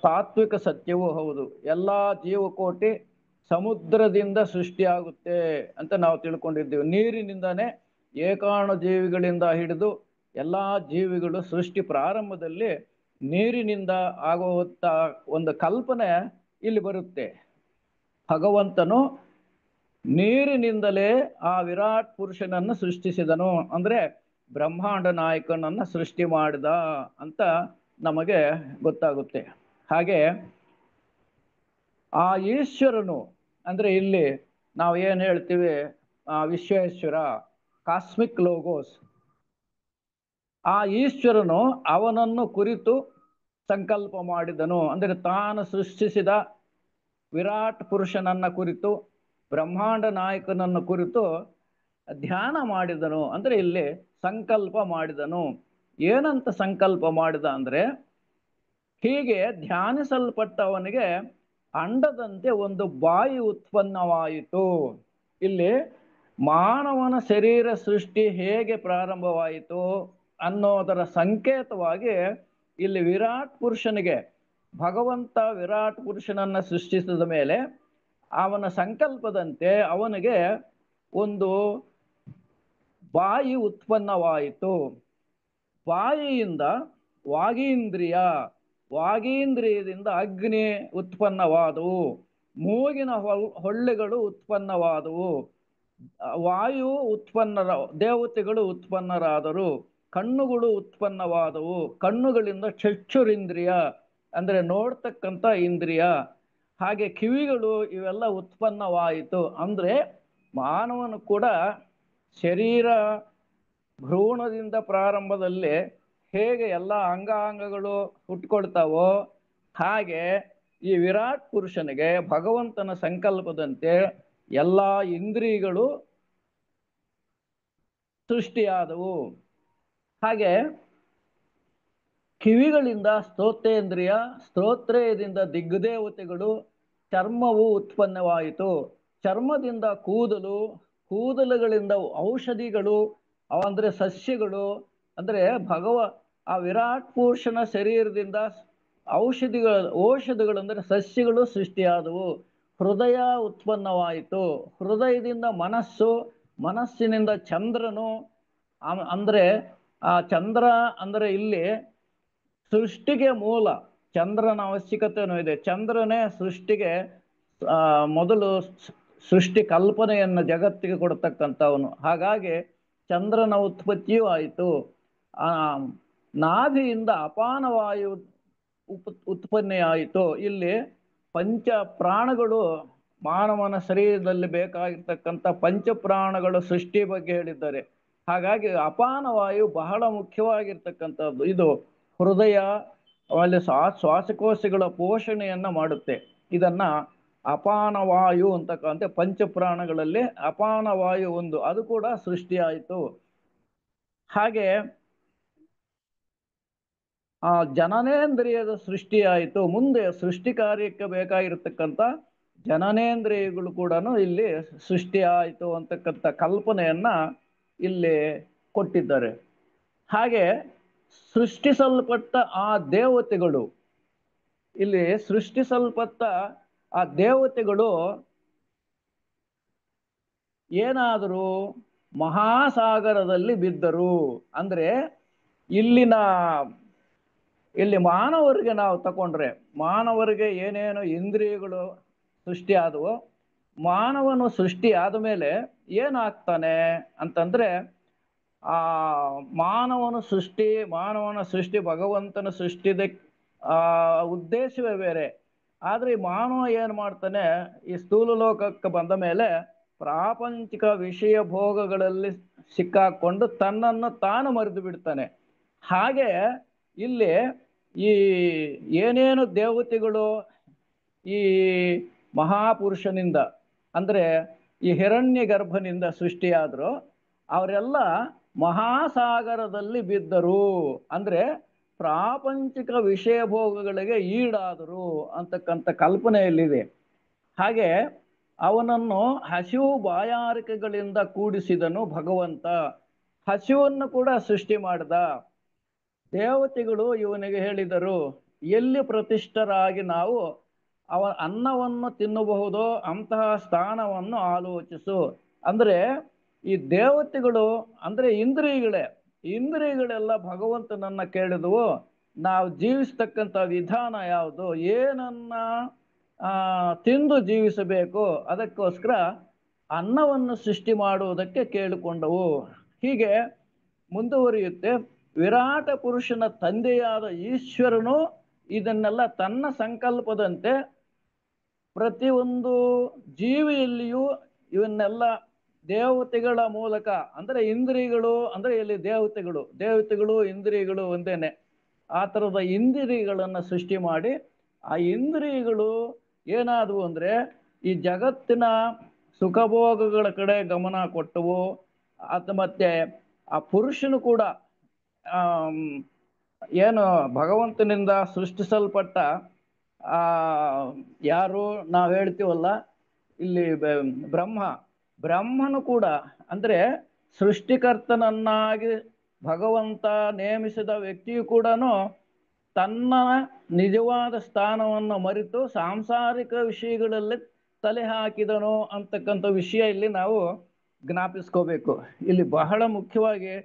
ತಾತ್ವಿಕ ಸತ್ಯವೂ ಹೌದು. ಎಲ್ಲ ಜೀವಕೋಟಿ ಸಮುದ್ರದಿಂದ ಸೃಷ್ಟಿಯಾಗುತ್ತೆ ಅಂತ ನಾವು ತಿಳ್ಕೊಂಡಿದ್ದೀವಿ. ನೀರಿನಿಂದನೇ ಏಕಾಣು ಜೀವಿಗಳಿಂದ ಹಿಡಿದು ಎಲ್ಲ ಜೀವಿಗಳು ಸೃಷ್ಟಿ ಪ್ರಾರಂಭದಲ್ಲಿ ನೀರಿನಿಂದ ಆಗುವಂಥ ಒಂದು ಕಲ್ಪನೆ ಇಲ್ಲಿ ಬರುತ್ತೆ. ಭಗವಂತನು ನೀರಿನಿಂದಲೇ ಆ ವಿರಾಟ್ ಪುರುಷನನ್ನು ಸೃಷ್ಟಿಸಿದನು, ಅಂದ್ರೆ ಬ್ರಹ್ಮಾಂಡ ನಾಯಕನನ್ನು ಸೃಷ್ಟಿ ಮಾಡಿದ ಅಂತ ನಮಗೆ ಗೊತ್ತಾಗುತ್ತೆ. ಹಾಗೆ ಆ ಈಶ್ವರನು ಅಂದ್ರೆ ಇಲ್ಲಿ ನಾವು ಏನು ಹೇಳ್ತೀವಿ ವಿಶ್ವೇಶ್ವರ, ಕಾಸ್ಮಿಕ್ ಲೋಗೋಸ್, ಆ ಈಶ್ವರನು ಅವನನ್ನು ಕುರಿತು ಸಂಕಲ್ಪ ಮಾಡಿದನು. ಅಂದರೆ ತಾನು ಸೃಷ್ಟಿಸಿದ ವಿರಾಟ್ ಪುರುಷನನ್ನ ಕುರಿತು, ಬ್ರಹ್ಮಾಂಡ ನಾಯಕನನ್ನು ಕುರಿತು ಧ್ಯಾನ ಮಾಡಿದನು. ಅಂದ್ರೆ ಇಲ್ಲಿ ಸಂಕಲ್ಪ ಮಾಡಿದನು. ಏನಂತ ಸಂಕಲ್ಪ ಮಾಡಿದ ಅಂದ್ರೆ, ಹೀಗೆ ಧ್ಯಾನಿಸಲ್ಪಟ್ಟವನಿಗೆ ಅಂಡದಂತೆ ಒಂದು ಬಾಯಿ ಉತ್ಪನ್ನವಾಯಿತು. ಇಲ್ಲಿ ಮಾನವನ ಶರೀರ ಸೃಷ್ಟಿ ಹೇಗೆ ಪ್ರಾರಂಭವಾಯಿತು ಅನ್ನೋದರ ಸಂಕೇತವಾಗಿ ಇಲ್ಲಿ ವಿರಾಟ್ ಪುರುಷನಿಗೆ, ಭಗವಂತ ವಿರಾಟ್ ಪುರುಷನನ್ನ ಸೃಷ್ಟಿಸಿದ ಮೇಲೆ ಅವನ ಸಂಕಲ್ಪದಂತೆ ಅವನಿಗೆ ಒಂದು ಬಾಯಿ ಉತ್ಪನ್ನವಾಯಿತು. ಬಾಯಿಯಿಂದ ವಾಗೀಂದ್ರಿಯ, ವಾಗೀಂದ್ರಿಯದಿಂದ ಅಗ್ನಿ ಉತ್ಪನ್ನವಾದವು, ಮೂಗಿನ ಹೊಳ್ಳೆಗಳು ಉತ್ಪನ್ನವಾದವು, ವಾಯು ದೇವತೆಗಳು ಉತ್ಪನ್ನರಾದರು, ಕಣ್ಣುಗಳು ಉತ್ಪನ್ನವಾದವು, ಕಣ್ಣುಗಳಿಂದ ಚಕ್ಷುರಿಂದ್ರಿಯ ಅಂದ್ರೆ ನೋಡ್ತಕ್ಕಂಥ ಇಂದ್ರಿಯ, ಹಾಗೆ ಕಿವಿಗಳು ಇವೆಲ್ಲ ಉತ್ಪನ್ನವಾಯಿತು. ಅಂದ್ರೆ ಮಾನವನು ಕೂಡ ಶರೀರ ಭ್ರೂಣದಿಂದ ಪ್ರಾರಂಭದಲ್ಲಿ ಹೇಗೆ ಎಲ್ಲ ಅಂಗಾಂಗಗಳು ಹುಟ್ಕೊಳ್ತಾವೋ ಹಾಗೆ ಈ ವಿರಾಟ್ ಪುರುಷನಿಗೆ ಭಗವಂತನ ಸಂಕಲ್ಪದಂತೆ ಎಲ್ಲ ಇಂದ್ರಿಯಗಳು ಸೃಷ್ಟಿಯಾದವು. ಹಾಗೆ ಕಿವಿಗಳಿಂದ ಸ್ತೋತ್ರೇಂದ್ರಿಯ, ಸ್ತೋತ್ರೇಯದಿಂದ ದಿಗ್ದೇವತೆಗಳು, ಚರ್ಮವು ಉತ್ಪನ್ನವಾಯಿತು, ಚರ್ಮದಿಂದ ಕೂದಲು, ಕೂದಲುಗಳಿಂದ ಔಷಧಿಗಳು ಅಂದರೆ ಸಸ್ಯಗಳು. ಅಂದರೆ ಆ ವಿರಾಟ್ ಪುರುಷನ ಶರೀರದಿಂದ ಔಷಧಿಗಳು ಅಂದರೆ ಸಸ್ಯಗಳು ಸೃಷ್ಟಿಯಾದವು. ಹೃದಯ ಉತ್ಪನ್ನವಾಯಿತು, ಹೃದಯದಿಂದ ಮನಸ್ಸು, ಮನಸ್ಸಿನಿಂದ ಚಂದ್ರನು. ಅಂದ್ರೆ ಆ ಚಂದ್ರ ಅಂದರೆ ಇಲ್ಲಿ ಸೃಷ್ಟಿಗೆ ಮೂಲ ಚಂದ್ರನ ಅವಶ್ಯಕತೆಯೂ ಇದೆ. ಚಂದ್ರನೇ ಸೃಷ್ಟಿಗೆ ಮೊದಲು ಸೃಷ್ಟಿ ಕಲ್ಪನೆಯನ್ನು ಜಗತ್ತಿಗೆ ಕೊಡ್ತಕ್ಕಂಥವನು. ಹಾಗಾಗಿ ಚಂದ್ರನ ಉತ್ಪತ್ತಿಯೂ ಆಯಿತು. ನಾಭಿಯಿಂದ ಅಪಾನವಾಯು ಉತ್ಪನ್ನೆಯಾಯಿತು. ಇಲ್ಲಿ ಪಂಚ ಪ್ರಾಣಗಳು, ಮಾನವನ ಶರೀರದಲ್ಲಿ ಬೇಕಾಗಿರ್ತಕ್ಕಂಥ ಪಂಚಪ್ರಾಣಗಳ ಸೃಷ್ಟಿ ಬಗ್ಗೆ ಹೇಳಿದ್ದಾರೆ. ಹಾಗಾಗಿ ಅಪಾನವಾಯು ಬಹಳ ಮುಖ್ಯವಾಗಿರ್ತಕ್ಕಂಥದ್ದು. ಇದು ಹೃದಯ ಆಮೇಲೆ ಶ್ವಾಸಕೋಶಗಳ ಪೋಷಣೆಯನ್ನ ಮಾಡುತ್ತೆ. ಇದನ್ನ ಅಪಾನವಾಯು ಅಂತಕ್ಕಂಥ ಪಂಚಪ್ರಾಣಗಳಲ್ಲಿ ಅಪಾನವಾಯು ಒಂದು, ಅದು ಕೂಡ ಸೃಷ್ಟಿಯಾಯಿತು. ಹಾಗೆ ಆ ಜನನೇಂದ್ರಿಯದ ಸೃಷ್ಟಿಯಾಯಿತು. ಮುಂದೆ ಸೃಷ್ಟಿ ಕಾರ್ಯಕ್ಕೆ ಬೇಕಾಗಿರ್ತಕ್ಕಂಥ ಜನನೇಂದ್ರಿಯಗಳು ಕೂಡ ಇಲ್ಲಿ ಸೃಷ್ಟಿಯಾಯಿತು ಅಂತಕ್ಕಂಥ ಕಲ್ಪನೆಯನ್ನ ಇಲ್ಲಿ ಕೊಟ್ಟಿದ್ದಾರೆ. ಹಾಗೆ ಸೃಷ್ಟಿಸಲ್ಪಟ್ಟ ಆ ದೇವತೆಗಳು, ಇಲ್ಲಿ ಸೃಷ್ಟಿಸಲ್ಪಟ್ಟ ಆ ದೇವತೆಗಳು ಏನಾದರೂ ಮಹಾಸಾಗರದಲ್ಲಿ ಬಿದ್ದರು. ಅಂದ್ರೆ ಇಲ್ಲಿ ಮಾನವರಿಗೆ ನಾವು ತಗೊಂಡ್ರೆ, ಮಾನವರಿಗೆ ಏನೇನು ಇಂದ್ರಿಯಗಳು ಸೃಷ್ಟಿ ಆದವೋ, ಮಾನವನು ಸೃಷ್ಟಿ ಆದ ಮೇಲೆ ಏನಾಗ್ತಾನೆ ಅಂತಂದ್ರೆ ಆ ಮಾನವನ ಸೃಷ್ಟಿ ಭಗವಂತನ ಸೃಷ್ಟಿದ ಉದ್ದೇಶವೇ ಬೇರೆ. ಆದ್ರೆ ಈ ಮಾನವ ಏನ್ ಮಾಡ್ತಾನೆ, ಈ ಸ್ಥೂಲ ಲೋಕಕ್ಕೆ ಬಂದ ಮೇಲೆ ಪ್ರಾಪಂಚಿಕ ವಿಷಯ ಭೋಗಗಳಲ್ಲಿ ಸಿಕ್ಕಾಕೊಂಡು ತನ್ನನ್ನು ತಾನು ಮರೆತು ಬಿಡ್ತಾನೆ. ಹಾಗೆ ಇಲ್ಲಿ ಈ ಏನೇನು ದೇವತೆಗಳು ಈ ಮಹಾಪುರುಷನಿಂದ ಅಂದ್ರೆ ಈ ಹಿರಣ್ಯ ಗರ್ಭನಿಂದ ಸೃಷ್ಟಿಯಾದ್ರು, ಅವರೆಲ್ಲ ಮಹಾಸಾಗರದಲ್ಲಿ ಬಿದ್ದರು. ಅಂದ್ರೆ ಪ್ರಾಪಂಚಿಕ ವಿಷಯ ಭೋಗಗಳಿಗೆ ಈಡಾದರು ಅಂತಕ್ಕಂಥ ಕಲ್ಪನೆಯಲ್ಲಿದೆ. ಹಾಗೆ ಅವನನ್ನು ಹಸಿವು ಬಾಯಾರಿಕೆಗಳಿಂದ ಕೂಡಿಸಿದನು ಭಗವಂತ. ಹಸಿವನ್ನು ಕೂಡ ಸೃಷ್ಟಿ ಮಾಡಿದ. ದೇವತೆಗಳು ಇವನಿಗೆ ಹೇಳಿದರು, ಎಲ್ಲಿ ಪ್ರತಿಷ್ಠರಾಗಿ ನಾವು ಅನ್ನವನ್ನು ತಿನ್ನಬಹುದೋ ಅಂತಹ ಸ್ಥಾನವನ್ನು ಆಲೋಚಿಸು. ಅಂದ್ರೆ ಈ ದೇವತೆಗಳು ಅಂದ್ರೆ ಇಂದ್ರಿಯಗಳೆಲ್ಲ ಭಗವಂತನನ್ನ ಕೇಳಿದವು, ನಾವು ಜೀವಿಸ್ತಕ್ಕಂಥ ವಿಧಾನ ಯಾವುದು, ಏನನ್ನ ತಿಂದು ಜೀವಿಸಬೇಕು, ಅದಕ್ಕೋಸ್ಕರ ಅನ್ನವನ್ನು ಸೃಷ್ಟಿ ಮಾಡುವುದಕ್ಕೆ ಕೇಳಿಕೊಂಡವು. ಹೀಗೆ ಮುಂದುವರಿಯುತ್ತೆ. ವಿರಾಟ ಪುರುಷನ ತಂದೆಯಾದ ಈಶ್ವರನು ಇದನ್ನೆಲ್ಲ ತನ್ನ ಸಂಕಲ್ಪದಂತೆ ಪ್ರತಿಯೊಂದು ಜೀವಿಯಲ್ಲಿಯೂ ಇವನ್ನೆಲ್ಲ ದೇವತೆಗಳ ಮೂಲಕ, ಅಂದ್ರೆ ಇಂದ್ರಿಯಗಳು ಅಂದ್ರೆ ಇಲ್ಲಿ ದೇವತೆಗಳು ಇಂದ್ರಿಯಗಳು ಒಂದೇನೆ. ಆ ಥರದ ಇಂದ್ರಿಯಗಳನ್ನು ಸೃಷ್ಟಿ ಮಾಡಿ ಆ ಇಂದ್ರಿಯಗಳು ಏನಾದವು ಅಂದ್ರೆ ಈ ಜಗತ್ತಿನ ಸುಖಭೋಗಗಳ ಕಡೆ ಗಮನ ಕೊಟ್ಟವು. ಮತ್ತೆ ಆ ಪುರುಷನು ಕೂಡ ಏನು ಭಗವಂತನಿಂದ ಸೃಷ್ಟಿಸಲ್ಪಟ್ಟ ಯಾರು ನಾವು ಹೇಳ್ತೀವಲ್ಲ ಇಲ್ಲಿ ಬ್ರಹ್ಮನು ಕೂಡ ಅಂದ್ರೆ ಸೃಷ್ಟಿಕರ್ತನನ್ನಾಗಿ ಭಗವಂತ ನೇಮಿಸಿದ ವ್ಯಕ್ತಿಯು ಕೂಡ ತನ್ನ ನಿಜವಾದ ಸ್ಥಾನವನ್ನು ಮರೆತು ಸಾಂಸಾರಿಕ ವಿಷಯಗಳಲ್ಲಿ ತಲೆ ಹಾಕಿದನು ಅಂತಕ್ಕಂಥ ವಿಷಯ ಇಲ್ಲಿ ನಾವು ಜ್ಞಾಪಿಸ್ಕೋಬೇಕು. ಇಲ್ಲಿ ಬಹಳ ಮುಖ್ಯವಾಗಿ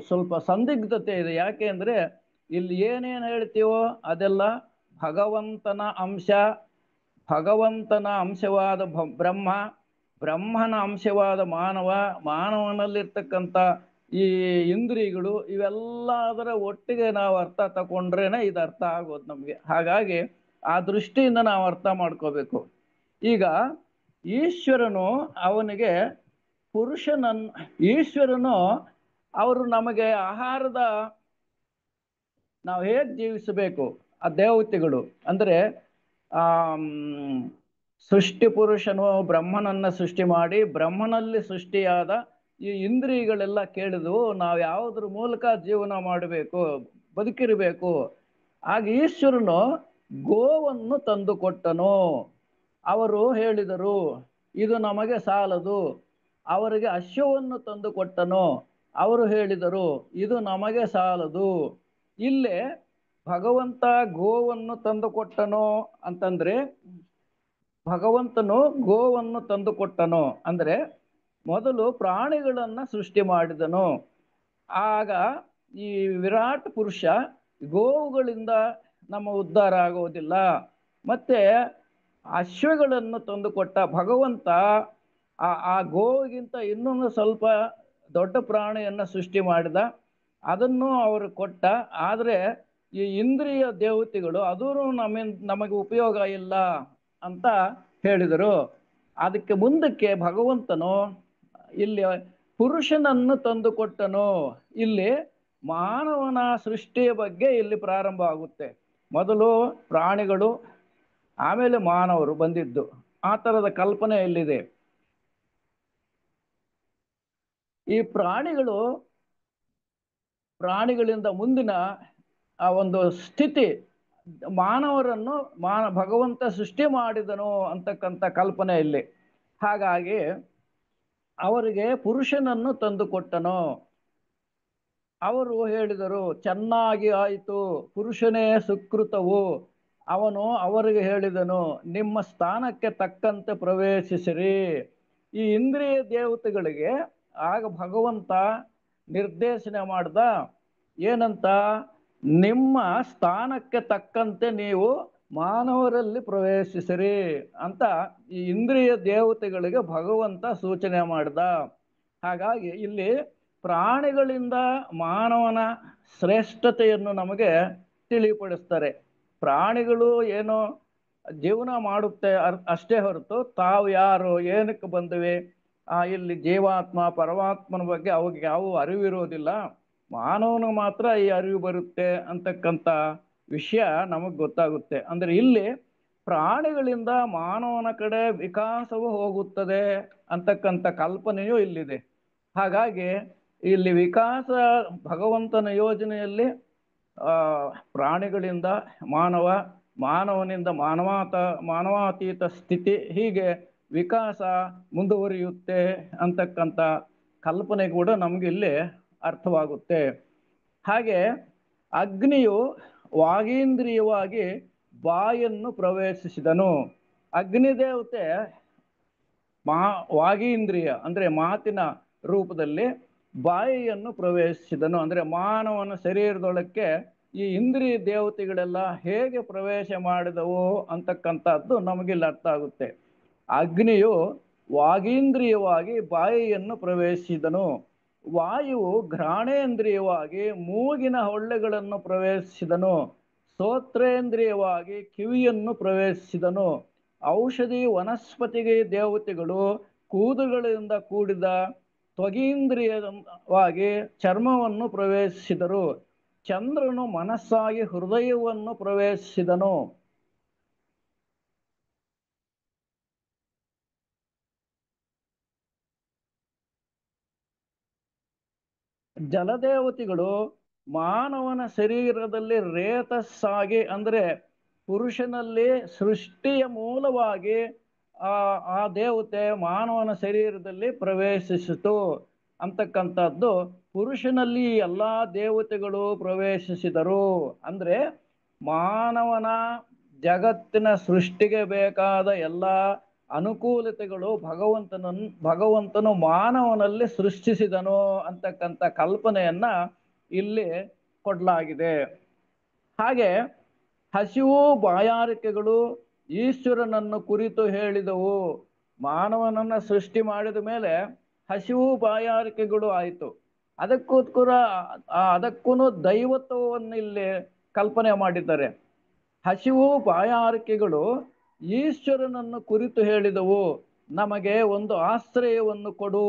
ಸ್ವಲ್ಪ ಸಂದಿಗ್ಧತೆ ಇದೆ. ಯಾಕೆ ಅಂದ್ರೆ ಇಲ್ಲಿ ಏನೇನು ಹೇಳ್ತೀವೋ ಅದೆಲ್ಲ ಭಗವಂತನ ಅಂಶವಾದ ಬ್ರಹ್ಮನ ಅಂಶವಾದ ಮಾನವನಲ್ಲಿರ್ತಕ್ಕಂಥ ಈ ಇಂದ್ರಿಯಗಳು, ಇವೆಲ್ಲದರ ಒಟ್ಟಿಗೆ ನಾವು ಅರ್ಥ ತಗೊಂಡ್ರೇನೆ ಇದು ಅರ್ಥ ಆಗೋದು ನಮ್ಗೆ. ಹಾಗಾಗಿ ಆ ದೃಷ್ಟಿಯಿಂದ ನಾವು ಅರ್ಥ ಮಾಡ್ಕೋಬೇಕು. ಈಗ ಈಶ್ವರನು ಅವನಿಗೆ ಈಶ್ವರನು ಅವರು ನಮಗೆ ಆಹಾರದ ನಾವು ಹೇಗೆ ಜೀವಿಸಬೇಕು, ಆ ದೇವತೆಗಳು ಅಂದರೆ ಆ ಸೃಷ್ಟಿ ಪುರುಷನು ಬ್ರಹ್ಮನನ್ನ ಸೃಷ್ಟಿ ಮಾಡಿ ಬ್ರಹ್ಮನಲ್ಲಿ ಸೃಷ್ಟಿಯಾದ ಈ ಇಂದ್ರಿಯಗಳೆಲ್ಲ ಕೇಳಿದ್ವು ನಾವು ಯಾವುದ್ರ ಮೂಲಕ ಜೀವನ ಮಾಡಬೇಕು, ಬದುಕಿರಬೇಕು. ಆಗ ಈಶ್ವರನು ಗೋವನ್ನು ತಂದು ಕೊಟ್ಟನು. ಅವರು ಹೇಳಿದರು ಇದು ನಮಗೆ ಸಾಲದು. ಅವರಿಗೆ ಅಶ್ವವನ್ನು ತಂದು ಕೊಟ್ಟನು. ಅವರು ಹೇಳಿದರು ಇದು ನಮಗೆ ಸಾಲದು. ಇಲ್ಲೇ ಭಗವಂತ ಗೋವನ್ನು ತಂದು ಕೊಟ್ಟನು ಅಂತಂದ್ರೆ, ಭಗವಂತನು ಗೋವನ್ನು ತಂದು ಕೊಟ್ಟನು ಅಂದ್ರೆ ಮೊದಲು ಪ್ರಾಣಿಗಳನ್ನ ಸೃಷ್ಟಿ ಮಾಡಿದನು. ಆಗ ಈ ವಿರಾಟ್ ಪುರುಷ ಗೋವುಗಳಿಂದ ನಮ್ಮ ಉದ್ಧಾರ ಆಗುವುದಿಲ್ಲ. ಮತ್ತೆ ಅಶ್ವಗಳನ್ನು ತಂದುಕೊಟ್ಟ ಭಗವಂತ ಆ ಗೋವಿಗಿಂತ ಇನ್ನೊಂದು ಸ್ವಲ್ಪ ದೊಡ್ಡ ಪ್ರಾಣಿಯನ್ನು ಸೃಷ್ಟಿ ಮಾಡಿದ, ಅದನ್ನು ಅವರು ಕೊಟ್ಟ. ಆದರೆ ಈ ಇಂದ್ರಿಯ ದೇವತೆಗಳು ಅದೂ ನಮಗೆ ಉಪಯೋಗ ಇಲ್ಲ ಅಂತ ಹೇಳಿದರು. ಅದಕ್ಕೆ ಮುಂದಕ್ಕೆ ಭಗವಂತನು ಇಲ್ಲಿ ಪುರುಷನನ್ನು ತಂದುಕೊಟ್ಟನು. ಇಲ್ಲಿ ಮಾನವನ ಸೃಷ್ಟಿಯ ಬಗ್ಗೆ ಇಲ್ಲಿ ಪ್ರಾರಂಭ ಆಗುತ್ತೆ. ಮೊದಲು ಪ್ರಾಣಿಗಳು, ಆಮೇಲೆ ಮಾನವರು ಬಂದಿದ್ದು. ಆ ಥರದ ಕಲ್ಪನೆ ಎಲ್ಲಿದೆ? ಈ ಪ್ರಾಣಿಗಳಿಂದ ಮುಂದಿನ ಆ ಒಂದು ಸ್ಥಿತಿ ಮಾನವರನ್ನು ಭಗವಂತ ಸೃಷ್ಟಿ ಮಾಡಿದನು ಅಂತಕ್ಕಂಥ ಕಲ್ಪನೆ ಇಲ್ಲಿ. ಹಾಗಾಗಿ ಅವರಿಗೆ ಪುರುಷನನ್ನು ತಂದುಕೊಟ್ಟನು. ಅವರು ಹೇಳಿದರು ಚೆನ್ನಾಗಿ ಆಯಿತು, ಪುರುಷನೇ ಸುಕೃತವು. ಅವನು ಅವರಿಗೆ ಹೇಳಿದನು ನಿಮ್ಮ ಸ್ಥಾನಕ್ಕೆ ತಕ್ಕಂತೆ ಪ್ರವೇಶಿಸಿರಿ. ಈ ಇಂದ್ರಿಯ ದೇವತೆಗಳಿಗೆ ಆಗ ಭಗವಂತ ನಿರ್ದೇಶನ ಮಾಡ್ದ ಏನಂತ, ನಿಮ್ಮ ಸ್ಥಾನಕ್ಕೆ ತಕ್ಕಂತೆ ನೀವು ಮಾನವರಲ್ಲಿ ಪ್ರವೇಶಿಸಿರಿ ಅಂತ ಈ ಇಂದ್ರಿಯ ದೇವತೆಗಳಿಗೆ ಭಗವಂತ ಸೂಚನೆ ಮಾಡ್ದ. ಹಾಗಾಗಿ ಇಲ್ಲಿ ಪ್ರಾಣಿಗಳಿಂದ ಮಾನವನ ಶ್ರೇಷ್ಠತೆಯನ್ನು ನಮಗೆ ತಿಳಿಪಡಿಸ್ತಾರೆ. ಪ್ರಾಣಿಗಳು ಏನೋ ಜೀವನ ಮಾಡುತ್ತೆ ಅಷ್ಟೇ ಹೊರತು ತಾವು ಯಾರು, ಏನಕ್ಕೆ ಬಂದಿವೆ, ಇಲ್ಲಿ ಜೀವಾತ್ಮ ಪರಮಾತ್ಮನ ಬಗ್ಗೆ ಅವಾಗ ಯಾವ ಅರಿವಿರೋದಿಲ್ಲ. ಮಾನವನ ಮಾತ್ರ ಈ ಅರಿವು ಬರುತ್ತೆ ಅಂತಕ್ಕಂಥ ವಿಷಯ ನಮಗೆ ಗೊತ್ತಾಗುತ್ತೆ. ಅಂದರೆ ಇಲ್ಲಿ ಪ್ರಾಣಿಗಳಿಂದ ಮಾನವನ ಕಡೆ ವಿಕಾಸವು ಹೋಗುತ್ತದೆ ಅಂತಕ್ಕಂಥ ಕಲ್ಪನೆಯೂ ಇಲ್ಲಿದೆ. ಹಾಗಾಗಿ ಇಲ್ಲಿ ವಿಕಾಸ ಭಗವಂತನ ಯೋಜನೆಯಲ್ಲಿ ಪ್ರಾಣಿಗಳಿಂದ ಮಾನವನಿಂದ ಮಾನವಾತೀತ ಸ್ಥಿತಿ, ಹೀಗೆ ವಿಕಾಸ ಮುಂದುವರಿಯುತ್ತೆ ಅಂತಕ್ಕಂಥ ಕಲ್ಪನೆ ಕೂಡ ನಮಗೆ ಇಲ್ಲಿ ಅರ್ಥವಾಗುತ್ತೆ. ಹಾಗೆ ಅಗ್ನಿಯು ವಾಗೀಂದ್ರಿಯವಾಗಿ ಬಾಯನ್ನು ಪ್ರವೇಶಿಸಿದನು. ಅಗ್ನಿದೇವತೆ ವಾಗೀಂದ್ರಿಯ ಅಂದರೆ ಮಾತಿನ ರೂಪದಲ್ಲಿ ಬಾಯಿಯನ್ನು ಪ್ರವೇಶಿಸಿದನು. ಅಂದರೆ ಮಾನವನ ಶರೀರದೊಳಕ್ಕೆ ಈ ಇಂದ್ರಿಯ ದೇವತೆಗಳೆಲ್ಲ ಹೇಗೆ ಪ್ರವೇಶ ಮಾಡಿದವು ಅಂತಕ್ಕಂಥದ್ದು ನಮಗಿಲ್ಲಿ ಅರ್ಥ ಆಗುತ್ತೆ. ಅಗ್ನಿಯು ವಾಗೀಂದ್ರಿಯವಾಗಿ ಬಾಯಿಯನ್ನು ಪ್ರವೇಶಿಸಿದನು. ವಾಯುವು ಘ್ರಾಣೇಂದ್ರಿಯವಾಗಿ ಮೂಗಿನ ಹೊಳ್ಳೆಗಳನ್ನು ಪ್ರವೇಶಿಸಿದನು. ಶ್ರೋತ್ರೇಂದ್ರಿಯವಾಗಿ ಕಿವಿಯನ್ನು ಪ್ರವೇಶಿಸಿದನು. ಔಷಧಿ ವನಸ್ಪತಿಗೆ ದೇವತೆಗಳು ಕೂದಲುಗಳಿಂದ ಕೂಡಿದ ತ್ವಗೀಂದ್ರಿಯವಾಗಿ ಚರ್ಮವನ್ನು ಪ್ರವೇಶಿಸಿದರು. ಚಂದ್ರನು ಮನಸ್ಸಾಗಿ ಹೃದಯವನ್ನು ಪ್ರವೇಶಿಸಿದನು. ಜಲದೇವತೆಗಳು ಮಾನವನ ಶರೀರದಲ್ಲಿ ರೇತಸ್ಸಾಗಿ ಅಂದರೆ ಪುರುಷನಲ್ಲಿ ಸೃಷ್ಟಿಯ ಮೂಲವಾಗಿ ಆ ದೇವತೆ ಮಾನವನ ಶರೀರದಲ್ಲಿ ಪ್ರವೇಶಿಸಿತು ಅಂತಕ್ಕಂಥದ್ದು. ಪುರುಷನಲ್ಲಿ ಎಲ್ಲ ದೇವತೆಗಳು ಪ್ರವೇಶಿಸಿದರು. ಅಂದರೆ ಮಾನವನ ಜಗತ್ತಿನ ಸೃಷ್ಟಿಗೆ ಬೇಕಾದ ಎಲ್ಲ ಅನುಕೂಲತೆಗಳು ಭಗವಂತನು ಮಾನವನಲ್ಲಿ ಸೃಷ್ಟಿಸಿದನು ಅಂತಕ್ಕಂಥ ಕಲ್ಪನೆಯನ್ನ ಇಲ್ಲಿ ಕೊಡಲಾಗಿದೆ. ಹಾಗೆ ಹಸಿವು ಬಾಯಾರಿಕೆಗಳು ಈಶ್ವರನನ್ನು ಕುರಿತು ಹೇಳಿದವು. ಮಾನವನನ್ನ ಸೃಷ್ಟಿ ಮಾಡಿದ ಮೇಲೆ ಹಸಿವು ಬಾಯಾರಿಕೆಗಳು ಆಯಿತು. ಅದಕ್ಕೂ ದೈವತ್ವವನ್ನು ಇಲ್ಲಿ ಕಲ್ಪನೆ ಮಾಡಿದ್ದಾರೆ. ಹಸಿವು ಬಾಯಾರಿಕೆಗಳು ಈಶ್ವರನನ್ನು ಕುರಿತು ಹೇಳಿದವು. ನಮಗೆ ಒಂದು ಆಶ್ರಯವನ್ನು ಕೊಡು.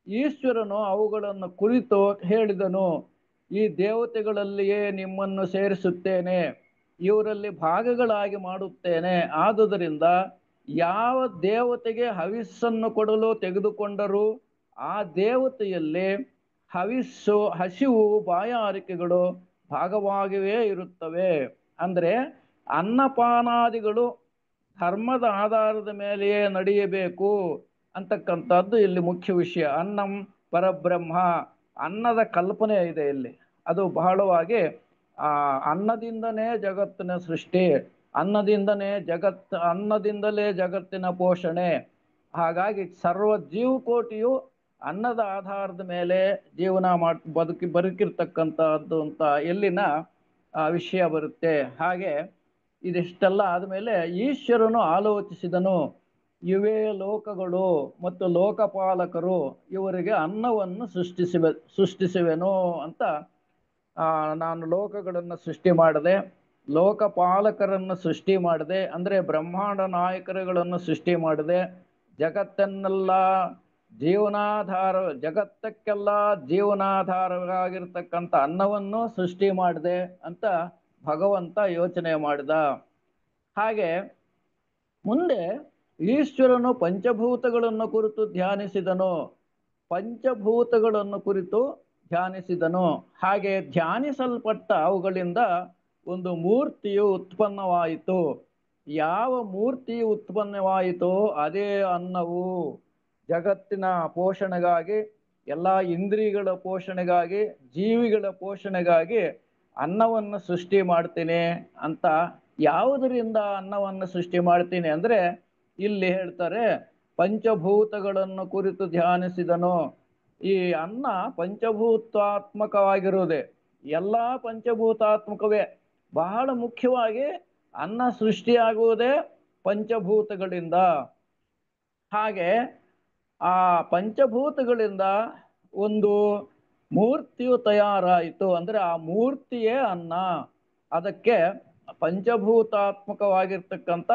ಈಶ್ವರನು ಅವುಗಳನ್ನು ಕುರಿತು ಹೇಳಿದನು, ಈ ದೇವತೆಗಳಲ್ಲಿಯೇ ನಿಮ್ಮನ್ನು ಸೇರಿಸುತ್ತೇನೆ, ಇವರಲ್ಲಿ ಭಾಗಗಳಾಗಿ ಮಾಡುತ್ತೇನೆ. ಆದುದರಿಂದ ಯಾವ ದೇವತೆಗೆ ಹವಿಸ್ಸನ್ನು ಕೊಡಲು ತೆಗೆದುಕೊಂಡರೂ ಆ ದೇವತೆಯಲ್ಲಿ ಹಸಿವು ಬಾಯಾರಿಕೆಗಳು ಭಾಗವಾಗಿಯೇ ಇರುತ್ತವೆ. ಅಂದರೆ ಅನ್ನಪಾನಾದಿಗಳು ಧರ್ಮದ ಆಧಾರದ ಮೇಲೆಯೇ ನಡೆಯಬೇಕು ಅಂತಕ್ಕಂಥದ್ದು ಇಲ್ಲಿ ಮುಖ್ಯ ವಿಷಯ. ಅನ್ನಂ ಪರಬ್ರಹ್ಮ, ಅನ್ನದ ಕಲ್ಪನೆ ಇದೆ ಇಲ್ಲಿ. ಅದು ಬಹಳವಾಗಿ ಅನ್ನದಿಂದನೇ ಜಗತ್ತಿನ ಸೃಷ್ಟಿ, ಅನ್ನದಿಂದಲೇ ಜಗತ್ತಿನ ಪೋಷಣೆ. ಹಾಗಾಗಿ ಸರ್ವ ಜೀವಕೋಟಿಯು ಅನ್ನದ ಆಧಾರದ ಮೇಲೆ ಜೀವನ ಬದುಕಿರ್ತಕ್ಕಂಥದ್ದು ಅಂತ ಎಲ್ಲಿನ ವಿಷಯ ಬರುತ್ತೆ. ಹಾಗೆ ಇದಿಷ್ಟೆಲ್ಲ ಆದಮೇಲೆ ಈಶ್ವರನು ಆಲೋಚಿಸಿದನು, ಇವೇ ಲೋಕಗಳು ಮತ್ತು ಲೋಕಪಾಲಕರು, ಇವರಿಗೆ ಅನ್ನವನ್ನು ಸೃಷ್ಟಿಸುವೆನು ಅಂತ. ನಾನು ಲೋಕಗಳನ್ನು ಸೃಷ್ಟಿ ಮಾಡಿದೆ, ಲೋಕಪಾಲಕರನ್ನು ಸೃಷ್ಟಿ ಮಾಡಿದೆ, ಅಂದರೆ ಬ್ರಹ್ಮಾಂಡ ನಾಯಕರುಗಳನ್ನು ಸೃಷ್ಟಿ ಮಾಡಿದೆ, ಜಗತ್ತನ್ನೆಲ್ಲ ಜಗತ್ತಕ್ಕೆಲ್ಲ ಜೀವನಾಧಾರವಾಗಿರ್ತಕ್ಕಂಥ ಅನ್ನವನ್ನು ಸೃಷ್ಟಿ ಮಾಡಿದೆ ಅಂತ ಭಗವಂತ ಯೋಚನೆ ಮಾಡಿದ. ಹಾಗೆ ಮುಂದೆ ಈಶ್ವರನು ಪಂಚಭೂತಗಳನ್ನು ಕುರಿತು ಧ್ಯಾನಿಸಿದನು. ಹಾಗೆ ಧ್ಯಾನಿಸಲ್ಪಟ್ಟ ಅವುಗಳಿಂದ ಒಂದು ಮೂರ್ತಿಯು ಉತ್ಪನ್ನವಾಯಿತು. ಯಾವ ಮೂರ್ತಿಯು ಉತ್ಪನ್ನವಾಯಿತೋ ಅದೇ ಅನ್ನವು. ಜಗತ್ತಿನ ಪೋಷಣೆಗಾಗಿ, ಎಲ್ಲ ಇಂದ್ರಿಯಗಳ ಪೋಷಣೆಗಾಗಿ, ಜೀವಿಗಳ ಪೋಷಣೆಗಾಗಿ ಅನ್ನವನ್ನು ಸೃಷ್ಟಿ ಮಾಡ್ತೀನಿ ಅಂತ. ಯಾವುದರಿಂದ ಅನ್ನವನ್ನು ಸೃಷ್ಟಿ ಮಾಡ್ತೀನಿ ಅಂದರೆ ಇಲ್ಲಿ ಹೇಳ್ತಾರೆ, ಪಂಚಭೂತಗಳನ್ನು ಕುರಿತು ಧ್ಯಾನಿಸಿದನು. ಈ ಅನ್ನ ಪಂಚಭೂತಾತ್ಮಕವಾಗಿರುವುದೇ, ಎಲ್ಲ ಪಂಚಭೂತಾತ್ಮಕವೇ. ಬಹಳ ಮುಖ್ಯವಾಗಿ ಅನ್ನ ಸೃಷ್ಟಿಯಾಗುವುದೇ ಪಂಚಭೂತಗಳಿಂದ. ಹಾಗೆ ಆ ಪಂಚಭೂತಗಳಿಂದ ಒಂದು ಮೂರ್ತಿಯು ತಯಾರಾಯಿತು. ಅಂದರೆ ಆ ಮೂರ್ತಿಯೇ ಅನ್ನ. ಅದಕ್ಕೆ ಪಂಚಭೂತಾತ್ಮಕವಾಗಿರ್ತಕ್ಕಂಥ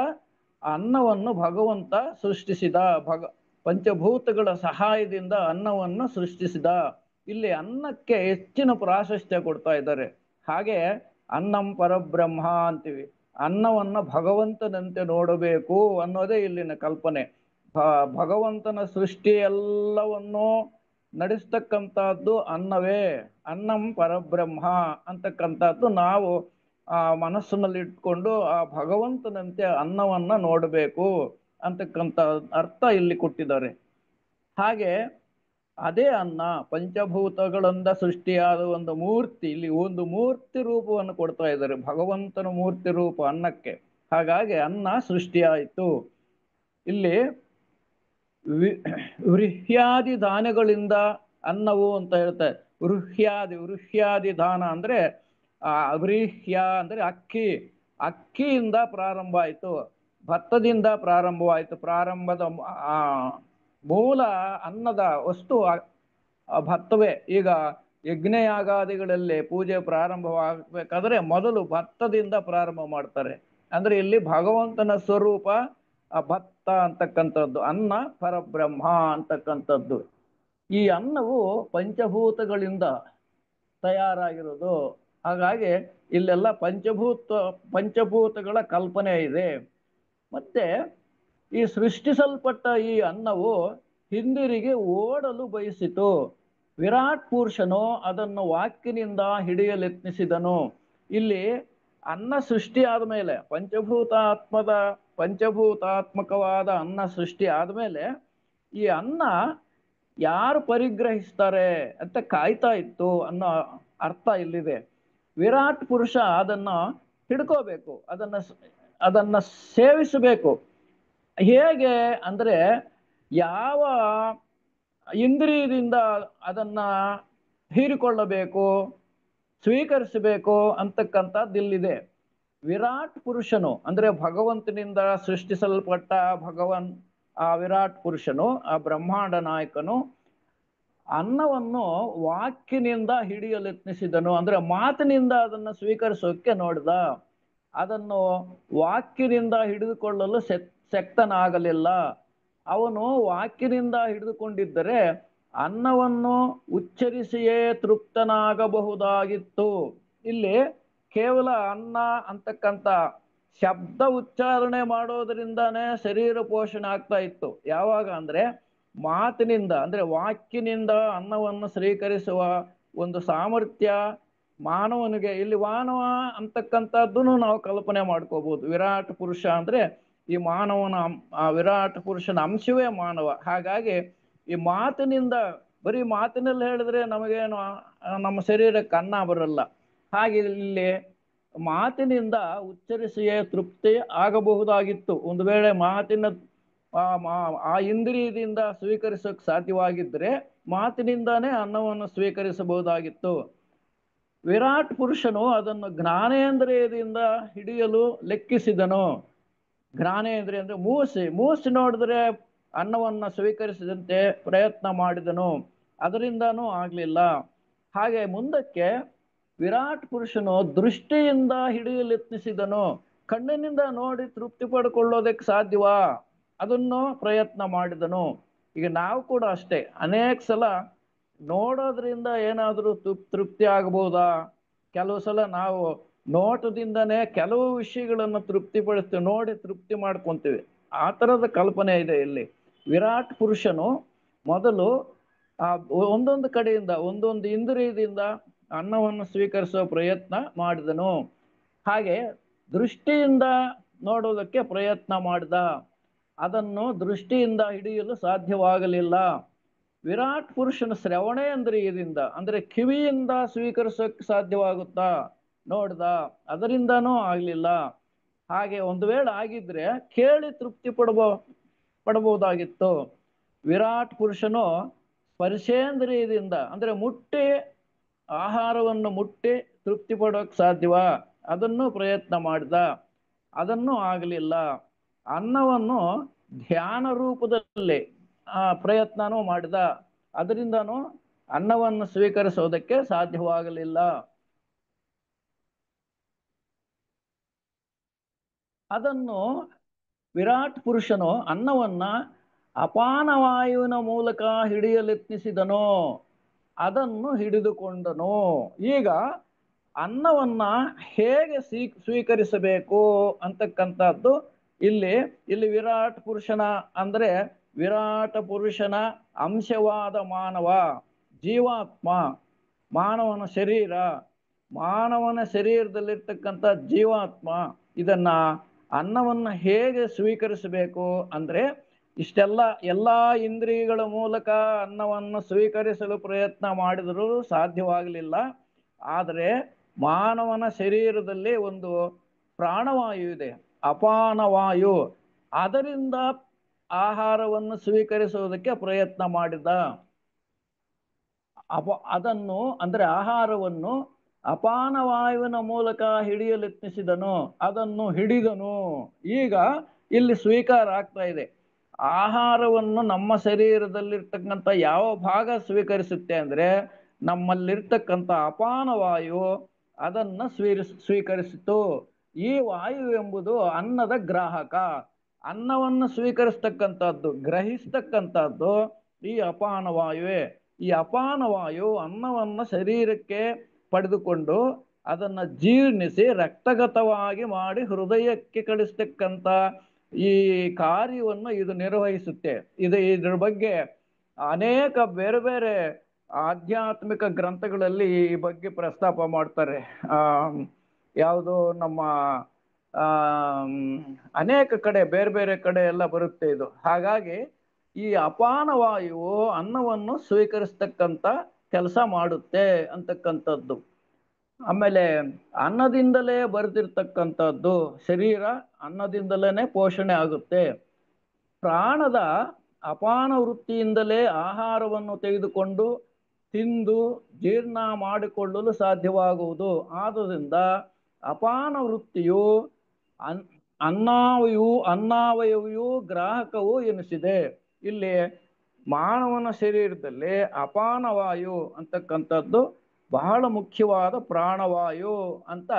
ಅನ್ನವನ್ನು ಭಗವಂತ ಸೃಷ್ಟಿಸಿದ. ಪಂಚಭೂತಗಳ ಸಹಾಯದಿಂದ ಅನ್ನವನ್ನು ಸೃಷ್ಟಿಸಿದ. ಇಲ್ಲಿ ಅನ್ನಕ್ಕೆ ಹೆಚ್ಚಿನ ಪ್ರಾಶಸ್ತ್ಯ ಕೊಡ್ತಾ ಇದ್ದಾರೆ. ಹಾಗೆ ಅನ್ನಂ ಪರಬ್ರಹ್ಮ ಅಂತೀವಿ. ಅನ್ನವನ್ನು ಭಗವಂತನಂತೆ ನೋಡಬೇಕು ಅನ್ನೋದೇ ಇಲ್ಲಿನ ಕಲ್ಪನೆ. ಭಗವಂತನ ಸೃಷ್ಟಿ ಎಲ್ಲವನ್ನೂ ನಡೆಸ್ತಕ್ಕಂಥದ್ದು ಅನ್ನವೇ. ಅನ್ನಂ ಪರಬ್ರಹ್ಮ ಅಂತಕ್ಕಂಥದ್ದು ನಾವು ಮನಸ್ಸಿನಲ್ಲಿ ಇಟ್ಕೊಂಡು ಆ ಭಗವಂತನಂತೆ ಅನ್ನವನ್ನ ನೋಡಬೇಕು ಅಂತಕ್ಕಂಥ ಅರ್ಥ ಇಲ್ಲಿ ಕೊಟ್ಟಿದ್ದಾರೆ. ಹಾಗೆ ಅದೇ ಅನ್ನ ಪಂಚಭೂತಗಳಿಂದ ಸೃಷ್ಟಿಯಾದ ಒಂದು ಮೂರ್ತಿ, ಇಲ್ಲಿ ಒಂದು ಮೂರ್ತಿ ರೂಪವನ್ನು ಕೊಡ್ತಾ ಇದ್ದಾರೆ, ಭಗವಂತನ ಮೂರ್ತಿ ರೂಪ ಅನ್ನಕ್ಕೆ. ಹಾಗಾಗಿ ಅನ್ನ ಸೃಷ್ಟಿಯಾಯಿತು. ಇಲ್ಲಿ ವೃಹ್ಯಾದಿ ದಾನಗಳಿಂದ ಅನ್ನವು ಅಂತ ಹೇಳ್ತಾರೆ. ವೃಹ್ಯಾದಿ ದಾನ ಅಂದ್ರೆ ವ್ರೀಹ್ಯ ಅಂದ್ರೆ ಅಕ್ಕಿಯಿಂದ ಪ್ರಾರಂಭ ಆಯಿತು, ಭತ್ತದಿಂದ ಪ್ರಾರಂಭವಾಯಿತು. ಪ್ರಾರಂಭದ ಮೂಲ ಅನ್ನದ ವಸ್ತು ಭತ್ತವೇ. ಈಗ ಯಜ್ಞಯಾಗಾದಿಗಳಲ್ಲಿ ಪೂಜೆ ಪ್ರಾರಂಭವಾಗಬೇಕಾದ್ರೆ ಮೊದಲು ಭತ್ತದಿಂದ ಪ್ರಾರಂಭ ಮಾಡ್ತಾರೆ. ಅಂದ್ರೆ ಇಲ್ಲಿ ಭಗವಂತನ ಸ್ವರೂಪ ಭತ್ತ ಅಂತಕ್ಕಂಥದ್ದು, ಅನ್ನ ಪರಬ್ರಹ್ಮ ಅಂತಕ್ಕಂಥದ್ದು. ಈ ಅನ್ನವು ಪಂಚಭೂತಗಳಿಂದ ತಯಾರಾಗಿರೋದು. ಹಾಗಾಗಿ ಇಲ್ಲೆಲ್ಲ ಪಂಚಭೂತಗಳ ಕಲ್ಪನೆ ಇದೆ. ಮತ್ತೆ ಈ ಸೃಷ್ಟಿಸಲ್ಪಟ್ಟ ಈ ಅನ್ನವು ಹಿಂದಿರುಗಿ ಓಡಲು ಬಯಸಿತು. ವಿರಾಟ್ ಪುರುಷನು ಅದನ್ನು ವಾಕ್ಯನಿಂದ ಹಿಡಿಯಲೆತ್ನಿಸಿದನು. ಇಲ್ಲಿ ಅನ್ನ ಸೃಷ್ಟಿ ಆದಮೇಲೆ, ಪಂಚಭೂತಾತ್ಮಕವಾದ ಅನ್ನ ಸೃಷ್ಟಿ ಆದಮೇಲೆ ಈ ಅನ್ನ ಯಾರು ಪರಿಗ್ರಹಿಸ್ತಾರೆ ಅಂತ ಕಾಯ್ತಾ ಇತ್ತು ಅನ್ನೋ ಅರ್ಥ ಇಲ್ಲಿದೆ. ವಿರಾಟ್ ಪುರುಷ ಅದನ್ನ ಹಿಡ್ಕೋಬೇಕು, ಅದನ್ನ ಸೇವಿಸಬೇಕು. ಹೇಗೆ ಅಂದ್ರೆ ಯಾವ ಇಂದ್ರಿಯದಿಂದ ಅದನ್ನ ಹೀರಿಕೊಳ್ಳಬೇಕು, ಸ್ವೀಕರಿಸಬೇಕು ಅಂತಕ್ಕಂಥದ್ದು ಇಲ್ಲಿದೆ. ವಿರಾಟ್ ಪುರುಷನು ಅಂದ್ರೆ ಭಗವಂತನಿಂದ ಸೃಷ್ಟಿಸಲ್ಪಟ್ಟ ಆ ವಿರಾಟ್ ಪುರುಷನು, ಆ ಬ್ರಹ್ಮಾಂಡ ನಾಯಕನು ಅನ್ನವನ್ನು ವಾಕ್ಯನಿಂದ ಹಿಡಿಯಲೆತ್ನಿಸಿದನು. ಅಂದ್ರೆ ಮಾತಿನಿಂದ ಅದನ್ನು ಸ್ವೀಕರಿಸೋಕೆ ನೋಡಿದ. ಅದನ್ನು ವಾಕ್ಯದಿಂದ ಹಿಡಿದುಕೊಳ್ಳಲು ಶಕ್ತನಾಗಲಿಲ್ಲ. ಅವನು ವಾಕ್ಯದಿಂದ ಹಿಡಿದುಕೊಂಡಿದ್ದರೆ ಅನ್ನವನ್ನು ಉಚ್ಚರಿಸಿಯೇ ತೃಪ್ತನಾಗಬಹುದಾಗಿತ್ತು. ಇಲ್ಲಿ ಕೇವಲ ಅನ್ನ ಅಂತಕ್ಕಂಥ ಶಬ್ದ ಉಚ್ಚಾರಣೆ ಮಾಡೋದರಿಂದಾನೇ ಶರೀರ ಪೋಷಣೆ ಆಗ್ತಾ ಇತ್ತು. ಯಾವಾಗ ಅಂದ್ರೆ ಮಾತಿನಿಂದ, ಅಂದ್ರೆ ವಾಕ್ಯನಿಂದ ಅನ್ನವನ್ನು ಸ್ವೀಕರಿಸುವ ಒಂದು ಸಾಮರ್ಥ್ಯ ಮಾನವನಿಗೆ, ಇಲ್ಲಿ ಮಾನವ ಅಂತಕ್ಕಂಥದ್ದನ್ನು ನಾವು ಕಲ್ಪನೆ ಮಾಡ್ಕೋಬಹುದು. ವಿರಾಟ್ ಪುರುಷ ಅಂದ್ರೆ ಈ ಮಾನವನ ವಿರಾಟ್ ಪುರುಷನ ಅಂಶವೇ ಮಾನವ. ಹಾಗಾಗಿ ಈ ಮಾತಿನಿಂದ, ಬರೀ ಮಾತಿನಲ್ಲಿ ಹೇಳಿದ್ರೆ ನಮಗೇನು ನಮ್ಮ ಶರೀರಕ್ಕೆ ಅನ್ನ ಬರಲ್ಲ. ಹಾಗೆ ಇಲ್ಲಿ ಮಾತಿನಿಂದ ಉಚ್ಚರಿಸಿಯೇ ತೃಪ್ತಿ ಆಗಬಹುದಾಗಿತ್ತು. ಒಂದು ವೇಳೆ ಮಾತಿನ ಆ ಇಂದ್ರಿಯದಿಂದ ಸ್ವೀಕರಿಸೋಕೆ ಸಾಧ್ಯವಾಗಿದ್ರೆ ಮಾತಿನಿಂದಾನೇ ಅನ್ನವನ್ನು ಸ್ವೀಕರಿಸಬಹುದಾಗಿತ್ತು. ವಿರಾಟ್ ಪುರುಷನು ಅದನ್ನು ಜ್ಞಾನೇಂದ್ರಿಯದಿಂದ ಹಿಡಿಯಲು ಲೆಕ್ಕಿಸಿದನು. ಜ್ಞಾನೇಂದ್ರಿಯ ಅಂದ್ರೆ ಮೂಸಿ ನೋಡಿದ್ರೆ ಅನ್ನವನ್ನು ಸ್ವೀಕರಿಸಿದಂತೆ ಪ್ರಯತ್ನ ಮಾಡಿದನು, ಅದರಿಂದನೂ ಆಗ್ಲಿಲ್ಲ. ಹಾಗೆ ಮುಂದಕ್ಕೆ ವಿರಾಟ್ ಪುರುಷನು ದೃಷ್ಟಿಯಿಂದ ಹಿಡಿಯಲು ಯತ್ನಿಸಿದನು. ಕಣ್ಣಿನಿಂದ ನೋಡಿ ತೃಪ್ತಿ ಪಡ್ಕೊಳ್ಳೋದಕ್ಕೆ ಸಾಧ್ಯವಾ, ಅದನ್ನು ಪ್ರಯತ್ನ ಮಾಡಿದನು. ಈಗ ನಾವು ಕೂಡ ಅಷ್ಟೇ, ಅನೇಕ ಸಲ ನೋಡೋದ್ರಿಂದ ಏನಾದರೂ ತೃಪ್ತಿ ಆಗಬಹುದಾ? ಕೆಲವು ಸಲ ನಾವು ನೋಟದಿಂದನೇ ಕೆಲವು ವಿಷಯಗಳನ್ನು ತೃಪ್ತಿಪಡಿಸ್ತೀವಿ, ನೋಡಿ ತೃಪ್ತಿ ಮಾಡ್ಕೊಂತೀವಿ. ಆ ಥರದ ಕಲ್ಪನೆ ಇದೆ ಇಲ್ಲಿ. ವಿರಾಟ್ ಪುರುಷನು ಮೊದಲು ಒಂದೊಂದು ಕಡೆಯಿಂದ, ಒಂದೊಂದು ಇಂದ್ರಿಯದಿಂದ ಅನ್ನವನ್ನು ಸ್ವೀಕರಿಸುವ ಪ್ರಯತ್ನ ಮಾಡಿದನು. ಹಾಗೆ ದೃಷ್ಟಿಯಿಂದ ನೋಡೋದಕ್ಕೆ ಪ್ರಯತ್ನ ಮಾಡಿದ, ಅದನ್ನು ದೃಷ್ಟಿಯಿಂದ ಹಿಡಿಯಲು ಸಾಧ್ಯವಾಗಲಿಲ್ಲ. ವಿರಾಟ್ ಪುರುಷನ ಶ್ರವಣೇಂದ್ರಿಯದಿಂದ, ಅಂದ್ರೆ ಕಿವಿಯಿಂದ ಸ್ವೀಕರಿಸೋಕೆ ಸಾಧ್ಯವಾಗುತ್ತಾ ನೋಡ್ದ, ಅದರಿಂದನೂ ಆಗ್ಲಿಲ್ಲ. ಹಾಗೆ ಒಂದು ವೇಳೆ ಆಗಿದ್ರೆ ಕೇಳಿ ತೃಪ್ತಿ ಪಡಬಹುದಾಗಿತ್ತು. ವಿರಾಟ್ ಪುರುಷನು ಸ್ಪರ್ಶೇಂದ್ರಿಯದಿಂದ, ಅಂದ್ರೆ ಮುಟ್ಟಿ ಆಹಾರವನ್ನು ಮುಟ್ಟಿ ತೃಪ್ತಿ ಪಡೋಕೆ ಸಾಧ್ಯವಾ, ಅದನ್ನು ಪ್ರಯತ್ನ ಮಾಡಿದ, ಅದನ್ನು ಆಗಲಿಲ್ಲ. ಅನ್ನವನ್ನು ಧ್ಯಾನ ರೂಪದಲ್ಲಿ ಪ್ರಯತ್ನನೂ ಮಾಡಿದ, ಅದರಿಂದನೂ ಅನ್ನವನ್ನು ಸ್ವೀಕರಿಸೋದಕ್ಕೆ ಸಾಧ್ಯವಾಗಲಿಲ್ಲ. ಅದನ್ನು ವಿರಾಟ್ ಪುರುಷನು ಅನ್ನವನ್ನ ಅಪಾನವಾಯುವಿನ ಮೂಲಕ ಹಿಡಿಯಲೆತ್ನಿಸಿದನು, ಅದನ್ನು ಹಿಡಿದುಕೊಂಡನು. ಈಗ ಅನ್ನವನ್ನ ಹೇಗೆ ಸ್ವೀಕರಿಸಬೇಕು ಅಂತಕ್ಕಂಥದ್ದು ಇಲ್ಲಿ ವಿರಾಟ್ ಪುರುಷನ, ಅಂದ್ರೆ ವಿರಾಟ ಪುರುಷನ ಅಂಶವಾದ ಮಾನವ, ಜೀವಾತ್ಮ, ಮಾನವನ ಶರೀರದಲ್ಲಿರ್ತಕ್ಕಂಥ ಜೀವಾತ್ಮ ಇದನ್ನ ಅನ್ನವನ್ನ ಹೇಗೆ ಸ್ವೀಕರಿಸಬೇಕು ಅಂದ್ರೆ, ಎಲ್ಲಾ ಇಂದ್ರಿಯಗಳ ಮೂಲಕ ಅನ್ನವನ್ನು ಸ್ವೀಕರಿಸಲು ಪ್ರಯತ್ನ ಮಾಡಿದರೂ ಸಾಧ್ಯವಾಗಲಿಲ್ಲ. ಆದರೆ ಮಾನವನ ಶರೀರದಲ್ಲಿ ಒಂದು ಪ್ರಾಣವಾಯು ಇದೆ, ಅಪಾನವಾಯು, ಅದರಿಂದ ಆಹಾರವನ್ನು ಸ್ವೀಕರಿಸುವುದಕ್ಕೆ ಪ್ರಯತ್ನ ಮಾಡಿದ. ಅದನ್ನು ಅಂದ್ರೆ ಆಹಾರವನ್ನು ಅಪಾನವಾಯುವಿನ ಮೂಲಕ ಹಿಡಿಯಲೆತ್ನಿಸಿದನು, ಅದನ್ನು ಹಿಡಿದನು. ಈಗ ಇಲ್ಲಿ ಸ್ವೀಕಾರ ಆಗ್ತಾ ಇದೆ. ಆಹಾರವನ್ನು ನಮ್ಮ ಶರೀರದಲ್ಲಿರ್ತಕ್ಕಂಥ ಯಾವ ಭಾಗ ಸ್ವೀಕರಿಸುತ್ತೆ ಅಂದ್ರೆ ನಮ್ಮಲ್ಲಿರ್ತಕ್ಕಂಥ ಅಪಾನವಾಯು ಅದನ್ನ ಸ್ವೀಕರಿಸಿತು. ಈ ವಾಯು ಎಂಬುದು ಅನ್ನದ ಗ್ರಾಹಕ, ಅನ್ನವನ್ನು ಸ್ವೀಕರಿಸ್ತಕ್ಕಂಥದ್ದು, ಗ್ರಹಿಸ್ತಕ್ಕಂಥದ್ದು ಈ ಅಪಾನವಾಯುವೆ. ಈ ಅಪಾನವಾಯು ಅನ್ನವನ್ನು ಶರೀರಕ್ಕೆ ಪಡೆದುಕೊಂಡು ಅದನ್ನ ಜೀರ್ಣಿಸಿ ರಕ್ತಗತವಾಗಿ ಮಾಡಿ ಹೃದಯಕ್ಕೆ ಕಳಿಸ್ತಕ್ಕಂಥ ಈ ಕಾರ್ಯವನ್ನು ಇದು ನಿರ್ವಹಿಸುತ್ತೆ. ಇದ್ರ ಬಗ್ಗೆ ಅನೇಕ ಬೇರೆ ಬೇರೆ ಆಧ್ಯಾತ್ಮಿಕ ಗ್ರಂಥಗಳಲ್ಲಿ ಈ ಬಗ್ಗೆ ಪ್ರಸ್ತಾಪ ಮಾಡ್ತಾರೆ. ಯಾವುದು ನಮ್ಮ ಅನೇಕ ಕಡೆ, ಬೇರೆ ಬೇರೆ ಕಡೆ ಎಲ್ಲ ಬರುತ್ತೆ ಇದು. ಹಾಗಾಗಿ ಈ ಅಪಾನವಾಯುವು ಅನ್ನವನ್ನು ಸ್ವೀಕರಿಸ್ತಕ್ಕಂಥ ಕೆಲಸ ಮಾಡುತ್ತೆ ಅಂತಕ್ಕಂಥದ್ದು. ಆಮೇಲೆ ಅನ್ನದಿಂದಲೇ ಬರೆದಿರ್ತಕ್ಕಂಥದ್ದು, ಶರೀರ ಅನ್ನದಿಂದಲೇ ಪೋಷಣೆ ಆಗುತ್ತೆ. ಪ್ರಾಣದ ಅಪಾನ ವೃತ್ತಿಯಿಂದಲೇ ಆಹಾರವನ್ನು ತೆಗೆದುಕೊಂಡು ತಿಂದು ಜೀರ್ಣ ಮಾಡಿಕೊಳ್ಳಲು ಸಾಧ್ಯವಾಗುವುದು. ಆದುದರಿಂದ ಅಪಾನ ವೃತ್ತಿಯು ಅನ್ನಾವಯವಿಯೂ ಗ್ರಾಹಕವೂ ಎನಿಸಿದೆ. ಇಲ್ಲಿ ಮಾನವನ ಶರೀರದಲ್ಲಿ ಅಪಾನವಾಯು ಅಂತಕ್ಕಂಥದ್ದು ಬಹಳ ಮುಖ್ಯವಾದ ಪ್ರಾಣವಾಯು ಅಂತ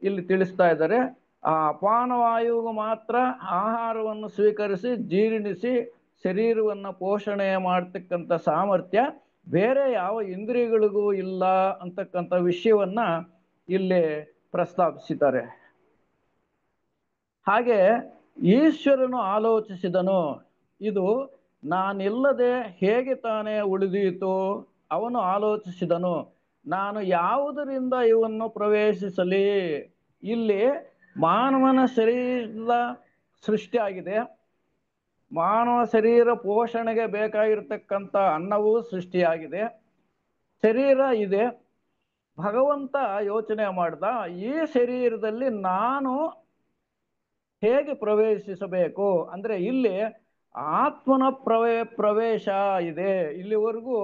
ಇಲ್ಲಿ ತಿಳಿಸ್ತಾ ಇದ್ದಾರೆ. ಆ ಅಪಾನವಾಯುವು ಮಾತ್ರ ಆಹಾರವನ್ನು ಸ್ವೀಕರಿಸಿ ಜೀರ್ಣಿಸಿ ಶರೀರವನ್ನು ಪೋಷಣೆ ಮಾಡ್ತಕ್ಕಂಥ ಸಾಮರ್ಥ್ಯ ಬೇರೆ ಯಾವ ಇಂದ್ರಿಯಗಳಿಗೂ ಇಲ್ಲ ಅಂತಕ್ಕಂಥ ವಿಷಯವನ್ನ ಇಲ್ಲಿ ಪ್ರಸ್ತಾಪಿಸಿದ್ದಾರೆ. ಹಾಗೆ ಈಶ್ವರನು ಆಲೋಚಿಸಿದನು, ಇದು ನಾನಿಲ್ಲದೆ ಹೇಗೆ ತಾನೇ ಉಳಿದೀತು. ಅವನು ಆಲೋಚಿಸಿದನು, ನಾನು ಯಾವುದರಿಂದ ಇವನ್ನು ಪ್ರವೇಶಿಸಲಿ. ಇಲ್ಲಿ ಮಾನವನ ಶರೀರದ ಸೃಷ್ಟಿಯಾಗಿದೆ, ಮಾನವ ಶರೀರ ಪೋಷಣೆಗೆ ಬೇಕಾಗಿರ್ತಕ್ಕಂಥ ಅನ್ನವೂ ಸೃಷ್ಟಿಯಾಗಿದೆ, ಶರೀರ ಇದೆ. ಭಗವಂತ ಯೋಚನೆ ಮಾಡ್ದ, ಈ ಶರೀರದಲ್ಲಿ ನಾನು ಹೇಗೆ ಪ್ರವೇಶಿಸಬೇಕು ಅಂದ್ರೆ ಇಲ್ಲಿ ಆತ್ಮನ ಪ್ರವೇಶ ಇದೆ. ಇಲ್ಲಿವರೆಗೂ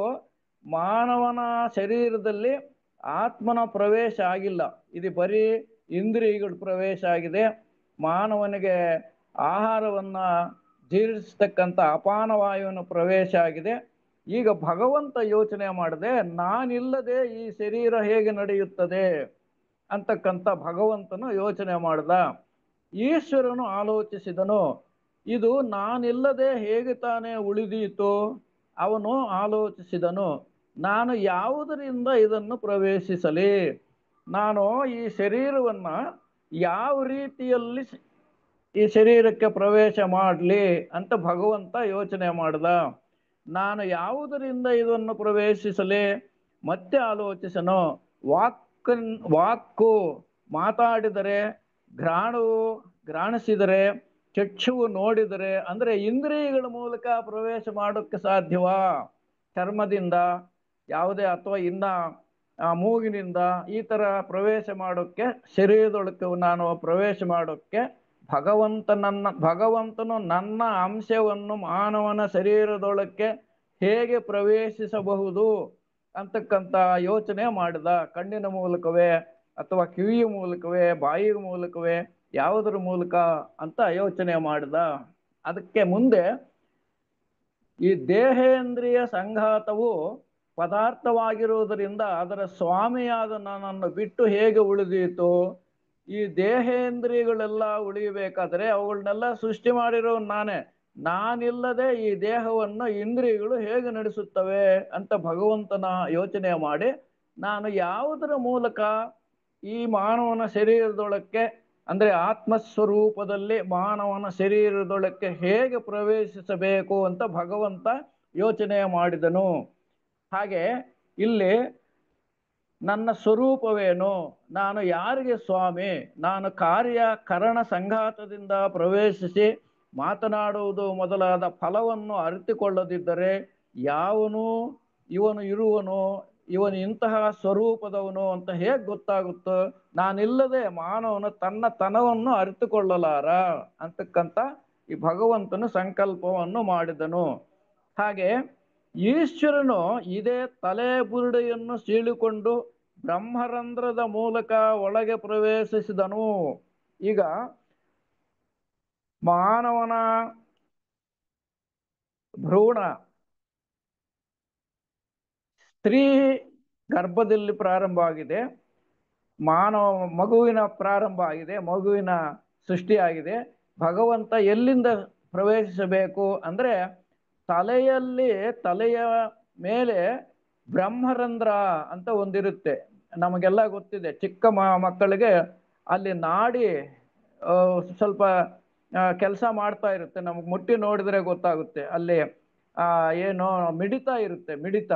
ಮಾನವನ ಶರೀರದಲ್ಲಿ ಆತ್ಮನ ಪ್ರವೇಶ ಆಗಿಲ್ಲ, ಇದು ಬರೀ ಇಂದ್ರಿಯಗಳ ಪ್ರವೇಶ ಆಗಿದೆ. ಮಾನವನಿಗೆ ಆಹಾರವನ್ನ ಜೀರ್ಣಿಸ್ತಕ್ಕಂಥ ಅಪಾನವಾಯುವಿನ ಪ್ರವೇಶ ಆಗಿದೆ. ಈಗ ಭಗವಂತ ಯೋಚನೆ ಮಾಡದೆ, ನಾನಿಲ್ಲದೆ ಈ ಶರೀರ ಹೇಗೆ ನಡೆಯುತ್ತದೆ ಅಂತಕ್ಕಂಥ ಭಗವಂತನು ಯೋಚನೆ ಮಾಡ್ದ. ಈಶ್ವರನು ಆಲೋಚಿಸಿದನು, ಇದು ನಾನಿಲ್ಲದೆ ಹೇಗೆ ತಾನೇ ಉಳಿದೀತು. ಅವನು ಆಲೋಚಿಸಿದನು, ನಾನು ಯಾವುದರಿಂದ ಇದನ್ನು ಪ್ರವೇಶಿಸಲಿ. ನಾನು ಈ ಶರೀರವನ್ನ ಯಾವ ರೀತಿಯಲ್ಲಿ ಈ ಶರೀರಕ್ಕೆ ಪ್ರವೇಶ ಮಾಡಲಿ ಅಂತ ಭಗವಂತ ಯೋಚನೆ ಮಾಡ್ದ. ನಾನು ಯಾವುದರಿಂದ ಇದನ್ನು ಪ್ರವೇಶಿಸಲಿ. ಮತ್ತೆ ಆಲೋಚಿಸನು, ವಾಕ್ಕು ಮಾತಾಡಿದರೆ, ಘ್ರಾಣವು ಘ್ರಾಣಿಸಿದರೆ, ಚಕ್ಷುವು ನೋಡಿದರೆ, ಅಂದ್ರೆ ಇಂದ್ರಿಯಗಳ ಮೂಲಕ ಪ್ರವೇಶ ಮಾಡೋಕ್ಕೆ ಸಾಧ್ಯವಾ. ಚರ್ಮದಿಂದ ಯಾವುದೇ ಅಥವಾ ಇನ್ನ ಮೂಗಿನಿಂದ ಈ ತರ ಪ್ರವೇಶ ಮಾಡೋಕ್ಕೆ, ಶರೀರದೊಳಕ್ಕೆ ನಾನು ಪ್ರವೇಶ ಮಾಡೋಕ್ಕೆ ಭಗವಂತನು ನನ್ನ ಅಂಶವನ್ನು ಮಾನವನ ಶರೀರದೊಳಕ್ಕೆ ಹೇಗೆ ಪ್ರವೇಶಿಸಬಹುದು ಅಂತಕ್ಕಂಥ ಯೋಚನೆ ಮಾಡಿದ. ಕಣ್ಣಿನ ಮೂಲಕವೇ ಅಥವಾ ಕಿವಿಯ ಮೂಲಕವೇ, ಬಾಯಿಯ ಮೂಲಕವೇ, ಯಾವುದರ ಮೂಲಕ ಅಂತ ಯೋಚನೆ ಮಾಡಿದ. ಅದಕ್ಕೆ ಮುಂದೆ ಈ ದೇಹೇಂದ್ರಿಯ ಸಂಘಾತವು ಪದಾರ್ಥವಾಗಿರುವುದರಿಂದ ಅದರ ಸ್ವಾಮಿಯಾದ ನನ್ನನ್ನು ಬಿಟ್ಟು ಹೇಗೆ ಉಳಿದೀತು. ಈ ದೇಹೇಂದ್ರಿಯಗಳೆಲ್ಲ ಉಳಿಯಬೇಕಾದ್ರೆ ಅವುಗಳನ್ನೆಲ್ಲ ಸೃಷ್ಟಿ ಮಾಡಿರೋ ನಾನಿಲ್ಲದೆ ಈ ದೇಹವನ್ನು ಇಂದ್ರಿಯಗಳು ಹೇಗೆ ನಡೆಸುತ್ತವೆ ಅಂತ ಭಗವಂತನ ಯೋಚನೆ ಮಾಡಿ, ನಾನು ಯಾವುದರ ಮೂಲಕ ಈ ಮಾನವನ ಶರೀರದೊಳಕ್ಕೆ ಅಂದ್ರೆ ಆತ್ಮಸ್ವರೂಪದಲ್ಲಿ ಮಾನವನ ಶರೀರದೊಳಕ್ಕೆ ಹೇಗೆ ಪ್ರವೇಶಿಸಬೇಕು ಅಂತ ಭಗವಂತ ಯೋಚನೆ ಮಾಡಿದನು. ಹಾಗೆ ಇಲ್ಲಿ ನನ್ನ ಸ್ವರೂಪವೇನು, ನಾನು ಯಾರಿಗೆ ಸ್ವಾಮಿ, ನಾನು ಕರಣ ಸಂಘಾತದಿಂದ ಪ್ರವೇಶಿಸಿ ಮಾತನಾಡುವುದು ಮೊದಲಾದ ಫಲವನ್ನು ಅರಿತುಕೊಳ್ಳದಿದ್ದರೆ ಇವನು ಇರುವನು, ಇವನು ಇಂತಹ ಸ್ವರೂಪದವನು ಅಂತ ಹೇಗೆ ಗೊತ್ತಾಗುತ್ತೋ. ನಾನಿಲ್ಲದೆ ಮಾನವನು ತನ್ನ ತನವನ್ನು ಅರಿತುಕೊಳ್ಳಲಾರ ಅಂತಕ್ಕಂಥ ಈ ಭಗವಂತನು ಸಂಕಲ್ಪವನ್ನು ಮಾಡಿದನು. ಹಾಗೆ ಈಶ್ವರನು ಇದೇ ತಲೆ ಬುರುಡೆಯನ್ನು ಸೀಳಿಕೊಂಡು ಬ್ರಹ್ಮರಂಧ್ರದ ಮೂಲಕ ಒಳಗೆ ಪ್ರವೇಶಿಸಿದನು. ಈಗ ಮಾನವನ ಭ್ರೂಣ ಸ್ತ್ರೀ ಗರ್ಭದಲ್ಲಿ ಪ್ರಾರಂಭ ಆಗಿದೆ, ಮಗುವಿನ ಪ್ರಾರಂಭ ಆಗಿದೆ, ಮಗುವಿನ ಸೃಷ್ಟಿಯಾಗಿದೆ. ಭಗವಂತ ಎಲ್ಲಿಂದ ಪ್ರವೇಶಿಸಬೇಕು ಅಂದ್ರೆ ತಲೆಯ ಮೇಲೆ ಬ್ರಹ್ಮರಂಧ್ರ ಅಂತ ಒಂದಿರುತ್ತೆ. ನಮಗೆಲ್ಲ ಗೊತ್ತಿದೆ, ಚಿಕ್ಕ ಮಕ್ಕಳಿಗೆ ಅಲ್ಲಿ ನಾಡಿ ಸ್ವಲ್ಪ ಕೆಲಸ ಮಾಡ್ತಾ ಇರುತ್ತೆ, ನಮಗೆ ಮುಟ್ಟಿ ನೋಡಿದ್ರೆ ಗೊತ್ತಾಗುತ್ತೆ. ಅಲ್ಲಿ ಏನು ಮಿಡಿತ ಇರುತ್ತೆ, ಮಿಡಿತ,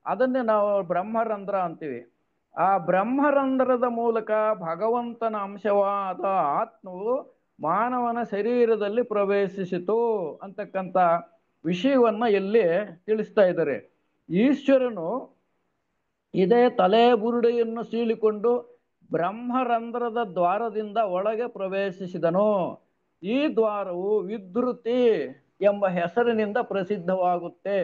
ಅದನ್ನೇ ನಾವು ಬ್ರಹ್ಮರಂಧ್ರ ಅಂತೀವಿ. ಆ ಬ್ರಹ್ಮರಂಧ್ರದ ಮೂಲಕ ಭಗವಂತನ ಅಂಶವಾದ ಆತ್ಮವು ಮಾನವನ ಶರೀರದಲ್ಲಿ ಪ್ರವೇಶಿಸಿತು ಅಂತಕ್ಕಂಥ ವಿಷಯವನ್ನ ಇಲ್ಲಿ ತಿಳಿಸ್ತಾ ಇದ್ದಾರೆ. ಈಶ್ವರನು ಇದೇ ತಲೆ ಬುರುಡೆಯನ್ನು ಸೀಳಿಕೊಂಡು ಬ್ರಹ್ಮರಂಧ್ರದ ದ್ವಾರದಿಂದ ಒಳಗೆ ಪ್ರವೇಶಿಸಿದನು. ಈ ದ್ವಾರವು ವಿದ್ರುತಿ ಎಂಬ ಹೆಸರಿನಿಂದ ಪ್ರಸಿದ್ಧವಾಗುತ್ತೆ.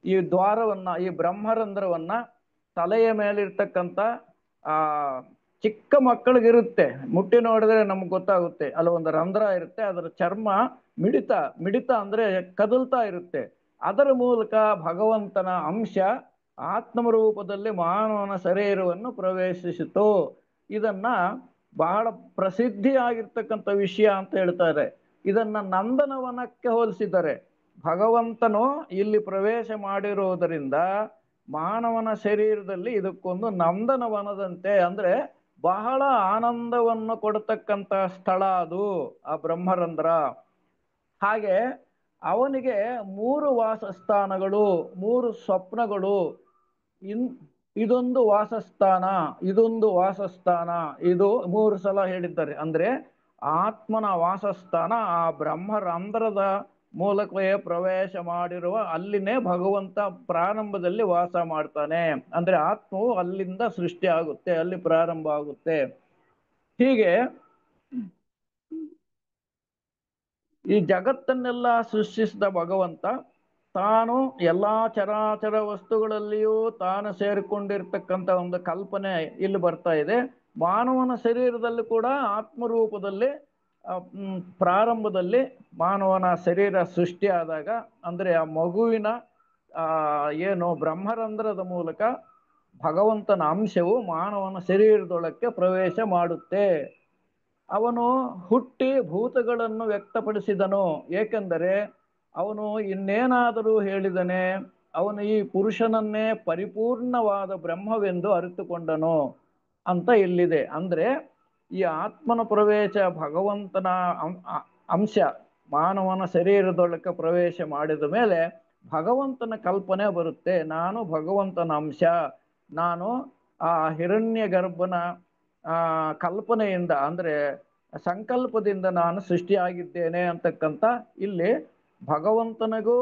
ಈ ದ್ವಾರವನ್ನ, ಈ ಬ್ರಹ್ಮರಂಧ್ರವನ್ನ ತಲೆಯ ಮೇಲಿರ್ತಕ್ಕಂಥ ಚಿಕ್ಕ ಮಕ್ಕಳಿಗಿರುತ್ತೆ, ಮುಟ್ಟಿ ನೋಡಿದ್ರೆ ನಮ್ಗೆ ಗೊತ್ತಾಗುತ್ತೆ. ಅಲ್ಲಿ ಒಂದು ರಂಧ್ರ ಇರುತ್ತೆ, ಅದರ ಚರ್ಮ ಮಿಡಿತ ಅಂದ್ರೆ ಕದಲ್ತಾ ಇರುತ್ತೆ. ಅದರ ಮೂಲಕ ಭಗವಂತನ ಅಂಶ ಆತ್ಮ ರೂಪದಲ್ಲಿ ಮಾನವನ ಶರೀರವನ್ನು ಪ್ರವೇಶಿಸಿತು. ಇದನ್ನ ಬಹಳ ಪ್ರಸಿದ್ಧಿ ಆಗಿರ್ತಕ್ಕಂಥ ವಿಷಯ ಅಂತ ಹೇಳ್ತಾರೆ. ಇದನ್ನ ನಂದನವನಕ್ಕೆ ಹೋಲಿಸಿದ್ದಾರೆ. ಭಗವಂತನು ಇಲ್ಲಿ ಪ್ರವೇಶ ಮಾಡಿರುವುದರಿಂದ ಮಾನವನ ಶರೀರದಲ್ಲಿ ಇದಕ್ಕೊಂದು ನಂದನವನದಂತೆ, ಅಂದ್ರೆ ಬಹಳ ಆನಂದವನ್ನು ಕೊಡತಕ್ಕಂತ ಸ್ಥಳ ಅದು ಆ ಬ್ರಹ್ಮರಂಧ್ರ. ಹಾಗೆ ಅವನಿಗೆ 3 ವಾಸಸ್ಥಾನಗಳು, 3 ಸ್ವಪ್ನಗಳು. ಇದೊಂದು ವಾಸಸ್ಥಾನ, ಇದೊಂದು ವಾಸಸ್ಥಾನ, ಇದು 3 ಸಲ ಹೇಳಿದ್ದಾರೆ. ಅಂದ್ರೆ ಆತ್ಮನ ವಾಸಸ್ಥಾನ ಆ ಬ್ರಹ್ಮರಂಧ್ರದ ಮೂಲಕವೇ ಪ್ರವೇಶ ಮಾಡಿರುವ ಅಲ್ಲಿನೇ ಭಗವಂತ ಪ್ರಾರಂಭದಲ್ಲಿ ವಾಸ ಮಾಡ್ತಾನೆ. ಅಂದ್ರೆ ಆತ್ಮವು ಅಲ್ಲಿಂದ ಸೃಷ್ಟಿ ಆಗುತ್ತೆ, ಅಲ್ಲಿ ಪ್ರಾರಂಭ ಆಗುತ್ತೆ. ಹೀಗೆ ಈ ಜಗತ್ತನ್ನೆಲ್ಲ ಸೃಷ್ಟಿಸಿದ ಭಗವಂತ ತಾನು ಎಲ್ಲಾ ಚರಾಚರ ವಸ್ತುಗಳಲ್ಲಿಯೂ ತಾನು ಸೇರಿಕೊಂಡಿರ್ತಕ್ಕಂಥ ಒಂದು ಕಲ್ಪನೆ ಇಲ್ಲಿ ಬರ್ತಾ ಇದೆ. ಮಾನವನ ಶರೀರದಲ್ಲಿ ಕೂಡ ಆತ್ಮರೂಪದಲ್ಲಿ ಪ್ರಾರಂಭದಲ್ಲಿ ಮಾನವನ ಶರೀರ ಸೃಷ್ಟಿಯಾದಾಗ, ಅಂದ್ರೆ ಆ ಮಗುವಿನ ಏನು ಬ್ರಹ್ಮರಂಧ್ರದ ಮೂಲಕ ಭಗವಂತನ ಅಂಶವು ಮಾನವನ ಶರೀರದೊಳಕ್ಕೆ ಪ್ರವೇಶ ಮಾಡುತ್ತೆ. ಅವನು ಹುಟ್ಟಿ ಭೂತಗಳನ್ನು ವ್ಯಕ್ತಪಡಿಸಿದನು. ಏಕೆಂದರೆ ಅವನು ಇನ್ನೇನಾದರೂ ಹೇಳಿದನೆ, ಅವನು ಈ ಪುರುಷನನ್ನೇ ಪರಿಪೂರ್ಣವಾದ ಬ್ರಹ್ಮವೆಂದು ಅರಿತುಕೊಂಡನು ಅಂತ ಇಲ್ಲಿದೆ. ಅಂದ್ರೆ ಈ ಆತ್ಮನ ಪ್ರವೇಶ, ಭಗವಂತನ ಅಂಶ ಮಾನವನ ಶರೀರದೊಳಕ್ಕೆ ಪ್ರವೇಶ ಮಾಡಿದ ಮೇಲೆ ಭಗವಂತನ ಕಲ್ಪನೆ ಬರುತ್ತೆ. ನಾನು ಭಗವಂತನ ಅಂಶ, ನಾನು ಆ ಹಿರಣ್ಯ ಗರ್ಭನ ಕಲ್ಪನೆಯಿಂದ, ಅಂದ್ರೆ ಸಂಕಲ್ಪದಿಂದ ನಾನು ಸೃಷ್ಟಿಯಾಗಿದ್ದೇನೆ ಅಂತಕ್ಕಂಥ ಇಲ್ಲಿ ಭಗವಂತನಿಗೂ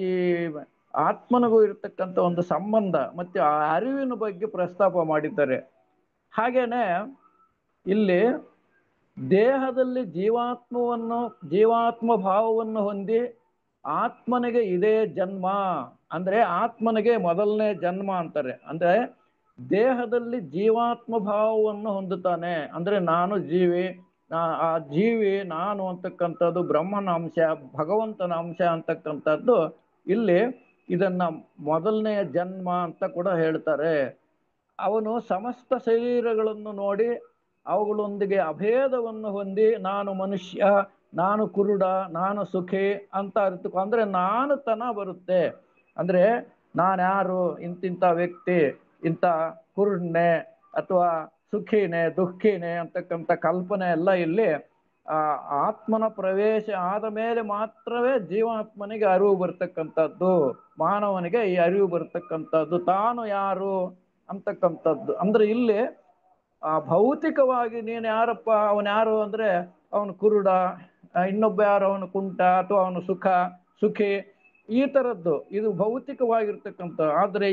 ಈ ಆತ್ಮನಿಗೂ ಇರತಕ್ಕಂಥ ಒಂದು ಸಂಬಂಧ ಮತ್ತೆ ಆ ಅರಿವಿನ ಬಗ್ಗೆ ಪ್ರಸ್ತಾಪ ಮಾಡಿದ್ದಾರೆ. ಹಾಗೇನೆ ಇಲ್ಲಿ ದೇಹದಲ್ಲಿ ಜೀವಾತ್ಮ ಭಾವವನ್ನು ಹೊಂದಿ ಆತ್ಮನಿಗೆ ಇದೇ ಜನ್ಮ, ಅಂದ್ರೆ ಆತ್ಮನಿಗೆ ಮೊದಲನೇ ಜನ್ಮ ಅಂತಾರೆ. ಅಂದ್ರೆ ದೇಹದಲ್ಲಿ ಜೀವಾತ್ಮ ಭಾವವನ್ನು ಹೊಂದುತ್ತಾನೆ. ಅಂದ್ರೆ ನಾನು ಜೀವಿ, ಆ ಜೀವಿ ನಾನು ಅಂತಕ್ಕಂಥದ್ದು ಬ್ರಹ್ಮನ ಅಂಶ, ಭಗವಂತನ ಅಂಶ ಅಂತಕ್ಕಂಥದ್ದು ಇಲ್ಲಿ ಇದನ್ನ ಮೊದಲನೆಯ ಜನ್ಮ ಅಂತ ಕೂಡ ಹೇಳ್ತಾರೆ. ಅವನು ಸಮಸ್ತ ಶರೀರಗಳನ್ನು ನೋಡಿ ಅವುಗಳೊಂದಿಗೆ ಅಭೇದವನ್ನು ಹೊಂದಿ ನಾನು ಮನುಷ್ಯ, ನಾನು ಕುರುಡ, ನಾನು ಸುಖಿ ಅಂತ ಅರಿತು, ಅಂದ್ರೆ ನಾನು ತನ ಬರುತ್ತೆ. ಅಂದ್ರೆ ನಾನ್ಯಾರು, ಇಂತಿಂಥ ವ್ಯಕ್ತಿ, ಇಂಥ ಕುರುಡ್ನೆ ಅಥವಾ ಸುಖಿನೇ ದುಃಖಿನೇ ಅಂತಕ್ಕಂಥ ಕಲ್ಪನೆ ಎಲ್ಲ ಇಲ್ಲಿ ಆತ್ಮನ ಪ್ರವೇಶ ಆದ ಮೇಲೆ ಮಾತ್ರವೇ ಜೀವಾತ್ಮನಿಗೆ ಅರಿವು ಬರ್ತಕ್ಕಂಥದ್ದು, ಮಾನವನಿಗೆ ಈ ಅರಿವು ಬರ್ತಕ್ಕಂಥದ್ದು ತಾನು ಯಾರು ಅಂತಕ್ಕಂಥದ್ದು. ಅಂದ್ರೆ ಇಲ್ಲಿ ಭೌತಿಕವಾಗಿ ನೀನು ಯಾರಪ್ಪ, ಅವನು ಯಾರು ಅಂದ್ರೆ ಅವನು ಕುರುಡ, ಇನ್ನೊಬ್ಬ ಯಾರು ಅವನು ಕುಂಟ ಅಥವಾ ಅವನು ಸುಖಿ, ಈ ತರದ್ದು ಇದು ಭೌತಿಕವಾಗಿರ್ತಕ್ಕಂಥ. ಆದ್ರೆ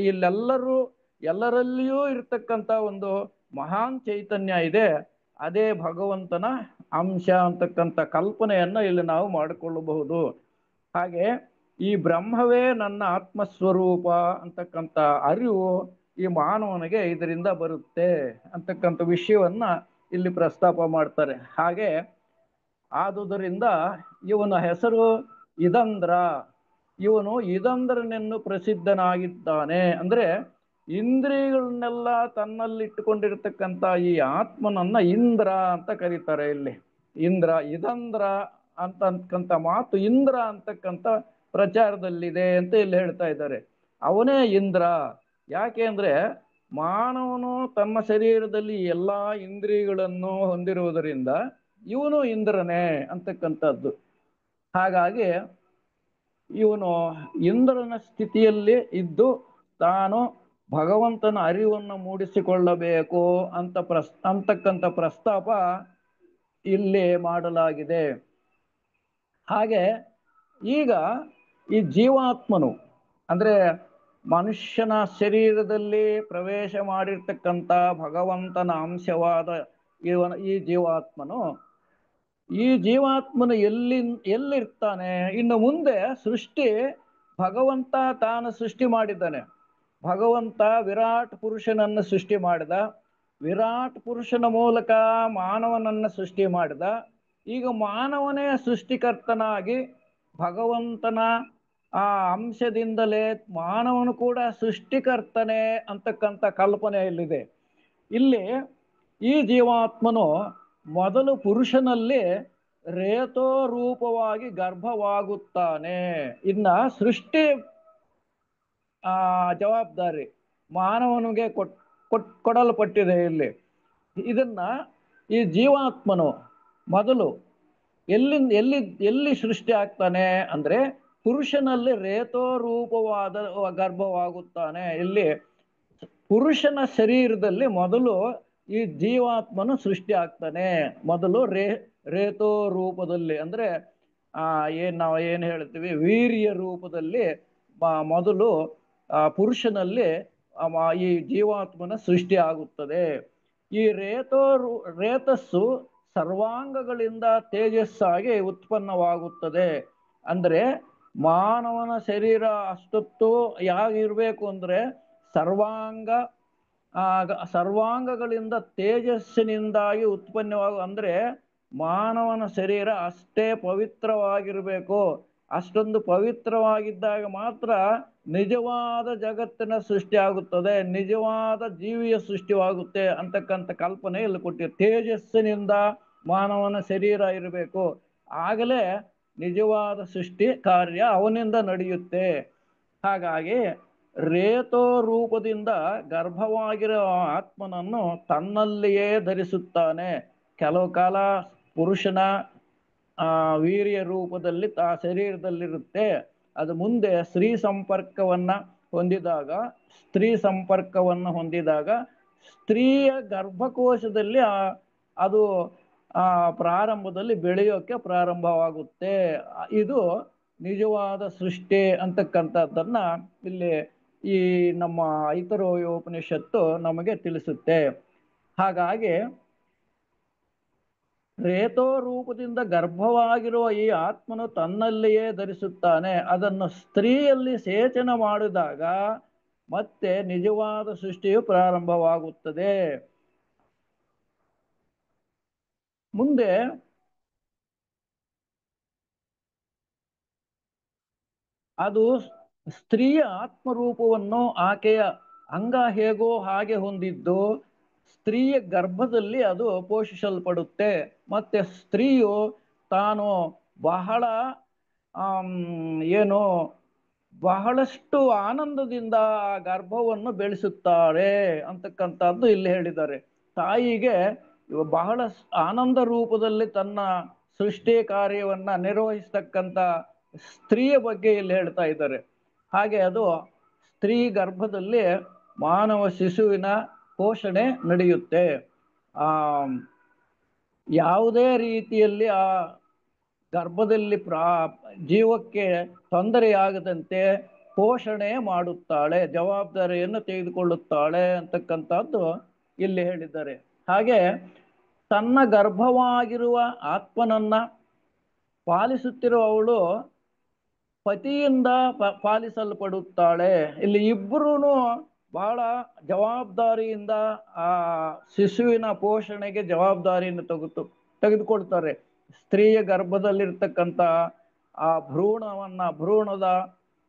ಎಲ್ಲರಲ್ಲಿಯೂ ಇರ್ತಕ್ಕಂಥ ಒಂದು ಮಹಾನ್ ಚೈತನ್ಯ ಇದೆ, ಅದೇ ಭಗವಂತನ ಅಂಶ ಅಂತಕ್ಕಂಥ ಕಲ್ಪನೆಯನ್ನ ಇಲ್ಲಿ ನಾವು ಮಾಡಿಕೊಳ್ಳಬಹುದು. ಹಾಗೆ ಈ ಬ್ರಹ್ಮವೇ ನನ್ನ ಆತ್ಮಸ್ವರೂಪ ಅಂತಕ್ಕಂಥ ಅರಿವು ಈ ಮಾನವನಿಗೆ ಇದರಿಂದ ಬರುತ್ತೆ ಅಂತಕ್ಕಂಥ ವಿಷಯವನ್ನ ಇಲ್ಲಿ ಪ್ರಸ್ತಾಪ ಮಾಡ್ತಾರೆ. ಹಾಗೆ ಆದುದರಿಂದ ಇವನ ಹೆಸರು ಇದಂದ್ರ, ಇವನು ಇದಂದ್ರನೆನ್ನು ಪ್ರಸಿದ್ಧನಾಗಿದ್ದಾನೆ. ಅಂದ್ರೆ ಇಂದ್ರಿಯಗಳನ್ನೆಲ್ಲ ತನ್ನಲ್ಲಿಟ್ಟುಕೊಂಡಿರ್ತಕ್ಕಂಥ ಈ ಆತ್ಮನನ್ನ ಇಂದ್ರ ಅಂತ ಕರೀತಾರೆ. ಇಲ್ಲಿ ಇಂದ್ರ, ಇದಂದ್ರ ಅಂತಕ್ಕಂಥ ಮಾತು ಇಂದ್ರ ಅಂತಕ್ಕಂಥ ಪ್ರಚಾರದಲ್ಲಿದೆ ಅಂತ ಇಲ್ಲಿ ಹೇಳ್ತಾ ಇದ್ದಾರೆ. ಅವನೇ ಇಂದ್ರ. ಯಾಕೆ ಅಂದ್ರೆ ಮಾನವನು ತನ್ನ ಶರೀರದಲ್ಲಿ ಎಲ್ಲಾ ಇಂದ್ರಿಯಗಳನ್ನು ಹೊಂದಿರುವುದರಿಂದ ಇವನು ಇಂದ್ರನೇ ಅಂತಕ್ಕಂಥದ್ದು. ಹಾಗಾಗಿ ಇವನು ಇಂದ್ರನ ಸ್ಥಿತಿಯಲ್ಲಿ ಇದ್ದು ತಾನು ಭಗವಂತನ ಅರಿವನ್ನು ಮೂಡಿಸಿಕೊಳ್ಳಬೇಕು ಅಂತಕ್ಕಂಥ ಪ್ರಸ್ತಾಪ ಇಲ್ಲಿ ಮಾಡಲಾಗಿದೆ. ಹಾಗೆ ಈಗ ಈ ಜೀವಾತ್ಮನು ಅಂದ್ರೆ ಮನುಷ್ಯನ ಶರೀರದಲ್ಲಿ ಪ್ರವೇಶ ಮಾಡಿರ್ತಕ್ಕಂಥ ಭಗವಂತನ ಅಂಶವಾದ ಈ ಜೀವಾತ್ಮನು ಎಲ್ಲಿರ್ತಾನೆ? ಇನ್ನು ಮುಂದೆ ಸೃಷ್ಟಿ ಭಗವಂತ ತಾನು ಸೃಷ್ಟಿ ಮಾಡಿದ್ದಾನೆ. ಭಗವಂತ ವಿರಾಟ್ ಪುರುಷನನ್ನು ಸೃಷ್ಟಿ ಮಾಡಿದ, ವಿರಾಟ್ ಪುರುಷನ ಮೂಲಕ ಮಾನವನನ್ನು ಸೃಷ್ಟಿ ಮಾಡಿದ. ಈಗ ಮಾನವನೇ ಸೃಷ್ಟಿಕರ್ತನಾಗಿ ಭಗವಂತನ ಆ ಅಂಶದಿಂದಲೇ ಮಾನವನು ಕೂಡ ಸೃಷ್ಟಿಕರ್ತನೆ ಅಂತಕ್ಕಂಥ ಕಲ್ಪನೆಯಲ್ಲಿದೆ. ಇಲ್ಲಿ ಈ ಜೀವಾತ್ಮನು ಮೊದಲು ಪುರುಷನಲ್ಲಿ ರೇತೋ ರೂಪವಾಗಿ ಗರ್ಭವಾಗುತ್ತಾನೆ. ಇನ್ನ ಸೃಷ್ಟಿ ಜವಾಬ್ದಾರಿ ಮಾನವನಿಗೆ ಕೊಡಲ್ಪಟ್ಟಿದೆ ಇಲ್ಲಿ. ಇದನ್ನ ಈ ಜೀವಾತ್ಮನು ಮೊದಲು ಎಲ್ಲಿ ಸೃಷ್ಟಿ ಆಗ್ತಾನೆ ಅಂದ್ರೆ ಪುರುಷನಲ್ಲಿ ರೇತೋ ರೂಪವಾದ ಗರ್ಭವಾಗುತ್ತಾನೆ. ಇಲ್ಲಿ ಪುರುಷನ ಶರೀರದಲ್ಲಿ ಮೊದಲು ಈ ಜೀವಾತ್ಮನು ಸೃಷ್ಟಿ ಆಗ್ತಾನೆ. ಮೊದಲು ರೇತೋ ರೂಪದಲ್ಲಿ ಅಂದ್ರೆ ನಾವು ಏನು ಹೇಳ್ತೀವಿ ವೀರ್ಯ ರೂಪದಲ್ಲಿ ಮೊದಲು ಪುರುಷನಲ್ಲಿ ಈ ಜೀವಾತ್ಮನ ಸೃಷ್ಟಿ ಆಗುತ್ತದೆ. ಈ ರೇತಸ್ಸು ಸರ್ವಾಂಗಗಳಿಂದ ತೇಜಸ್ಸಾಗಿ ಉತ್ಪನ್ನವಾಗುತ್ತದೆ. ಅಂದ್ರೆ ಮಾನವನ ಶರೀರ ಅಷ್ಟೊತ್ತು ಯಾಗಿರ್ಬೇಕು ಅಂದ್ರೆ ಸರ್ವಾಂಗಗಳಿಂದ ತೇಜಸ್ಸಿನಿಂದಾಗಿ ಅಂದ್ರೆ ಮಾನವನ ಶರೀರ ಅಷ್ಟೇ ಪವಿತ್ರವಾಗಿರಬೇಕು. ಅಷ್ಟೊಂದು ಪವಿತ್ರವಾಗಿದ್ದಾಗ ಮಾತ್ರ ನಿಜವಾದ ಜಗತ್ತಿನ ಸೃಷ್ಟಿ ಆಗುತ್ತದೆ, ನಿಜವಾದ ಜೀವಿಯ ಸೃಷ್ಟಿಯಾಗುತ್ತೆ ಅಂತಕ್ಕಂಥ ಕಲ್ಪನೆ ಇಲ್ಲಿ ಕೊಟ್ಟಿದೆ. ತೇಜಸ್ಸಿನಿಂದ ಮಾನವನ ಶರೀರ ಇರಬೇಕು, ಆಗಲೇ ನಿಜವಾದ ಸೃಷ್ಟಿ ಕಾರ್ಯ ಅವನಿಂದ ನಡೆಯುತ್ತೆ. ಹಾಗಾಗಿ ರೇತೋ ರೂಪದಿಂದ ಗರ್ಭವಾಗಿರೋ ಆತ್ಮನನ್ನು ತನ್ನಲ್ಲಿಯೇ ಧರಿಸುತ್ತಾನೆ. ಕೆಲವು ಕಾಲ ಪುರುಷನ ವೀರ್ಯ ರೂಪದಲ್ಲಿ ಶರೀರದಲ್ಲಿರುತ್ತೆ. ಅದು ಮುಂದೆ ಸ್ತ್ರೀ ಸಂಪರ್ಕವನ್ನ ಹೊಂದಿದಾಗ ಸ್ತ್ರೀಯ ಗರ್ಭಕೋಶದಲ್ಲಿ ಅದು ಪ್ರಾರಂಭದಲ್ಲಿ ಬೆಳೆಯೋಕೆ ಪ್ರಾರಂಭವಾಗುತ್ತೆ. ಇದು ನಿಜವಾದ ಸೃಷ್ಟಿ ಅಂತಕ್ಕಂಥದ್ದನ್ನ ಇಲ್ಲಿ ಈ ನಮ್ಮ ಐತರೇಯೋಪನಿಷತ್ತು ನಮಗೆ ತಿಳಿಸುತ್ತೆ. ಹಾಗಾಗಿ ರೇತೋ ರೂಪದಿಂದ ಗರ್ಭವಾಗಿರುವ ಈ ಆತ್ಮನು ತನ್ನಲ್ಲಿಯೇ ಧರಿಸುತ್ತಾನೆ. ಅದನ್ನು ಸ್ತ್ರೀಯಲ್ಲಿ ಸೇಚನ ಮಾಡಿದಾಗ ಮತ್ತೆ ನಿಜವಾದ ಸೃಷ್ಟಿಯು ಪ್ರಾರಂಭವಾಗುತ್ತದೆ. ಮುಂದೆ ಅದು ಸ್ತ್ರೀಯ ಆತ್ಮರೂಪವನ್ನು ಆಕೆಯ ಅಂಗ ಹೇಗೋ ಹಾಗೆ ಹೊಂದಿದ್ದು ಸ್ತ್ರೀಯ ಗರ್ಭದಲ್ಲಿ ಅದು ಪೋಷಿಸಲ್ಪಡುತ್ತೆ. ಮತ್ತೆ ಸ್ತ್ರೀಯು ತಾನು ಬಹಳಷ್ಟು ಆನಂದದಿಂದ ಆ ಗರ್ಭವನ್ನು ಬೆಳೆಸುತ್ತಾಳೆ ಅಂತಕ್ಕಂಥದ್ದು ಇಲ್ಲಿ ಹೇಳಿದ್ದಾರೆ. ತಾಯಿಗೆ ಬಹಳ ಆನಂದ ರೂಪದಲ್ಲಿ ತನ್ನ ಸೃಷ್ಟಿ ಕಾರ್ಯವನ್ನ ನಿರ್ವಹಿಸ್ತಕ್ಕಂಥ ಸ್ತ್ರೀಯ ಬಗ್ಗೆ ಇಲ್ಲಿ ಹೇಳ್ತಾ ಇದ್ದಾರೆ. ಹಾಗೆ ಅದು ಸ್ತ್ರೀ ಗರ್ಭದಲ್ಲಿ ಮಾನವ ಶಿಶುವಿನ ಪೋಷಣೆ ನಡೆಯುತ್ತೆ. ಯಾವುದೇ ರೀತಿಯಲ್ಲಿ ಆ ಗರ್ಭದಲ್ಲಿ ಜೀವಕ್ಕೆ ತೊಂದರೆಯಾಗದಂತೆ ಪೋಷಣೆ ಮಾಡುತ್ತಾಳೆ, ಜವಾಬ್ದಾರಿಯನ್ನು ತೆಗೆದುಕೊಳ್ಳುತ್ತಾಳೆ ಅಂತಕ್ಕಂಥದ್ದು ಇಲ್ಲಿ ಹೇಳಿದ್ದಾರೆ. ಹಾಗೆ ತನ್ನ ಗರ್ಭವಾಗಿರುವ ಆತ್ಮನನ್ನ ಪಾಲಿಸುತ್ತಿರುವವಳು ಪತಿಯಿಂದ ಪಾಲಿಸಲ್ಪಡುತ್ತಾಳೆ. ಇಲ್ಲಿ ಇಬ್ಬರೂ ಬಹಳ ಜವಾಬ್ದಾರಿಯಿಂದ ಆ ಶಿಶುವಿನ ಪೋಷಣೆಗೆ ಜವಾಬ್ದಾರಿಯನ್ನು ತೆಗೆದುಕೊಳ್ತಾರೆ. ಸ್ತ್ರೀಯ ಗರ್ಭದಲ್ಲಿರ್ತಕ್ಕಂಥ ಆ ಭ್ರೂಣದ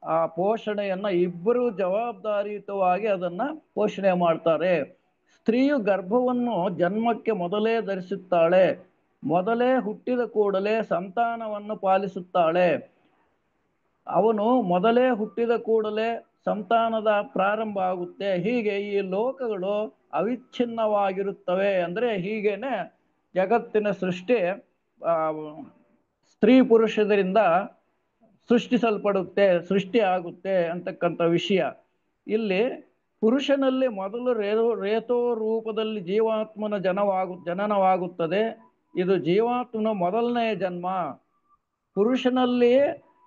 ಆ ಪೋಷಣೆಯನ್ನ ಇಬ್ಬರು ಜವಾಬ್ದಾರಿಯುತವಾಗಿ ಅದನ್ನ ಪೋಷಣೆ ಮಾಡ್ತಾರೆ. ಸ್ತ್ರೀಯು ಗರ್ಭವನ್ನು ಜನ್ಮಕ್ಕೆ ಮೊದಲೇ ಧರಿಸುತ್ತಾಳೆ. ಮೊದಲೇ ಹುಟ್ಟಿದ ಕೂಡಲೇ ಸಂತಾನವನ್ನು ಪಾಲಿಸುತ್ತಾಳೆ. ಅವನು ಮೊದಲೇ ಹುಟ್ಟಿದ ಕೂಡಲೇ ಸಂತಾನದ ಪ್ರಾರಂಭ ಆಗುತ್ತೆ. ಹೀಗೆ ಈ ಲೋಕಗಳು ಅವಿಚ್ಛಿನ್ನವಾಗಿರುತ್ತವೆ. ಅಂದ್ರೆ ಹೀಗೇನೆ ಜಗತ್ತಿನ ಸೃಷ್ಟಿ ಸ್ತ್ರೀ ಪುರುಷರಿಂದ ಸೃಷ್ಟಿ ಆಗುತ್ತೆ ಅಂತಕ್ಕಂಥ ವಿಷಯ. ಇಲ್ಲಿ ಪುರುಷನಲ್ಲಿ ಮೊದಲು ರೇತೋ ರೂಪದಲ್ಲಿ ಜೀವಾತ್ಮನ ಜನನವಾಗುತ್ತದೆ. ಇದು ಜೀವಾತ್ಮನ ಮೊದಲನೇ ಜನ್ಮ. ಪುರುಷನಲ್ಲಿ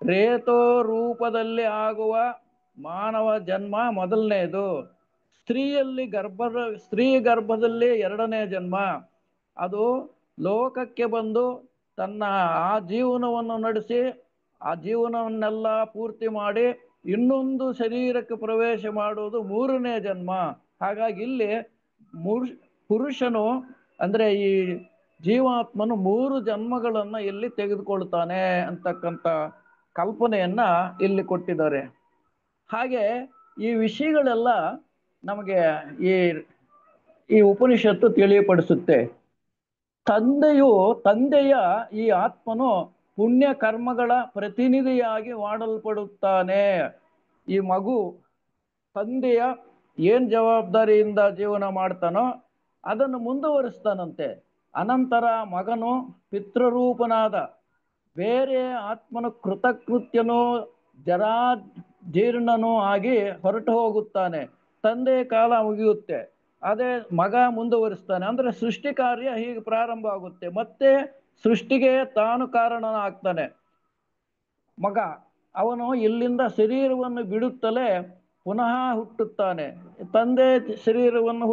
ರೇತೋ ರೂಪದಲ್ಲಿ ಆಗುವ ಮಾನವ ಜನ್ಮ ಮೊದಲನೇದು. ಸ್ತ್ರೀ ಗರ್ಭದಲ್ಲಿ ಎರಡನೇ ಜನ್ಮ. ಅದು ಲೋಕಕ್ಕೆ ಬಂದು ತನ್ನ ಆ ಜೀವನವನ್ನು ನಡೆಸಿ ಆ ಜೀವನವನ್ನೆಲ್ಲ ಪೂರ್ತಿ ಮಾಡಿ ಇನ್ನೊಂದು ಶರೀರಕ್ಕೆ ಪ್ರವೇಶ ಮಾಡುವುದು ಮೂರನೇ ಜನ್ಮ. ಹಾಗಾಗಿ ಇಲ್ಲಿ ಪುರುಷನು ಅಂದ್ರೆ ಈ ಜೀವಾತ್ಮನು 3 ಜನ್ಮಗಳನ್ನ ಇಲ್ಲಿ ತೆಗೆದುಕೊಳ್ತಾನೆ ಅಂತಕ್ಕಂಥ ಕಲ್ಪನೆಯನ್ನ ಇಲ್ಲಿ ಕೊಟ್ಟಿದ್ದಾರೆ. ಹಾಗೆ ಈ ವಿಷಯಗಳೆಲ್ಲ ನಮಗೆ ಈ ಈ ಉಪನಿಷತ್ತು ತಿಳಿಯಪಡಿಸುತ್ತೆ. ತಂದೆಯ ಈ ಆತ್ಮನು ಪುಣ್ಯ ಕರ್ಮಗಳ ಪ್ರತಿನಿಧಿಯಾಗಿ ಮಾಡಲ್ಪಡುತ್ತಾನೆ. ಈ ಮಗು ತಂದೆಯ ಏನ್ ಜವಾಬ್ದಾರಿಯಿಂದ ಜೀವನ ಮಾಡ್ತಾನೋ ಅದನ್ನು ಮುಂದುವರಿಸ್ತಾನಂತೆ. ಅನಂತರ ಮಗನು ಪಿತೃರೂಪನಾದ ಬೇರೆ ಆತ್ಮನು ಕೃತಕೃತ್ಯನೂ ಜರಾ ಜೀರ್ಣನೂ ಆಗಿ ಹೊರಟು ಹೋಗುತ್ತಾನೆ. ತಂದೆ ಕಾಲ ಮುಗಿಯುತ್ತೆ, ಅದೇ ಮಗ ಮುಂದುವರಿಸ್ತಾನೆ. ಅಂದ್ರೆ ಸೃಷ್ಟಿ ಕಾರ್ಯ ಹೀಗೆ ಪ್ರಾರಂಭ ಆಗುತ್ತೆ. ಮತ್ತೆ ಸೃಷ್ಟಿಗೆ ತಾನು ಕಾರಣನಾಗ್ತಾನೆ ಮಗ. ಅವನು ಇಲ್ಲಿಂದ ಶರೀರವನ್ನು ಬಿಡುತ್ತಲೇ ಪುನಃ ಹುಟ್ಟುತ್ತಾನೆ. ತಂದೆ ಶರೀರವನ್ನು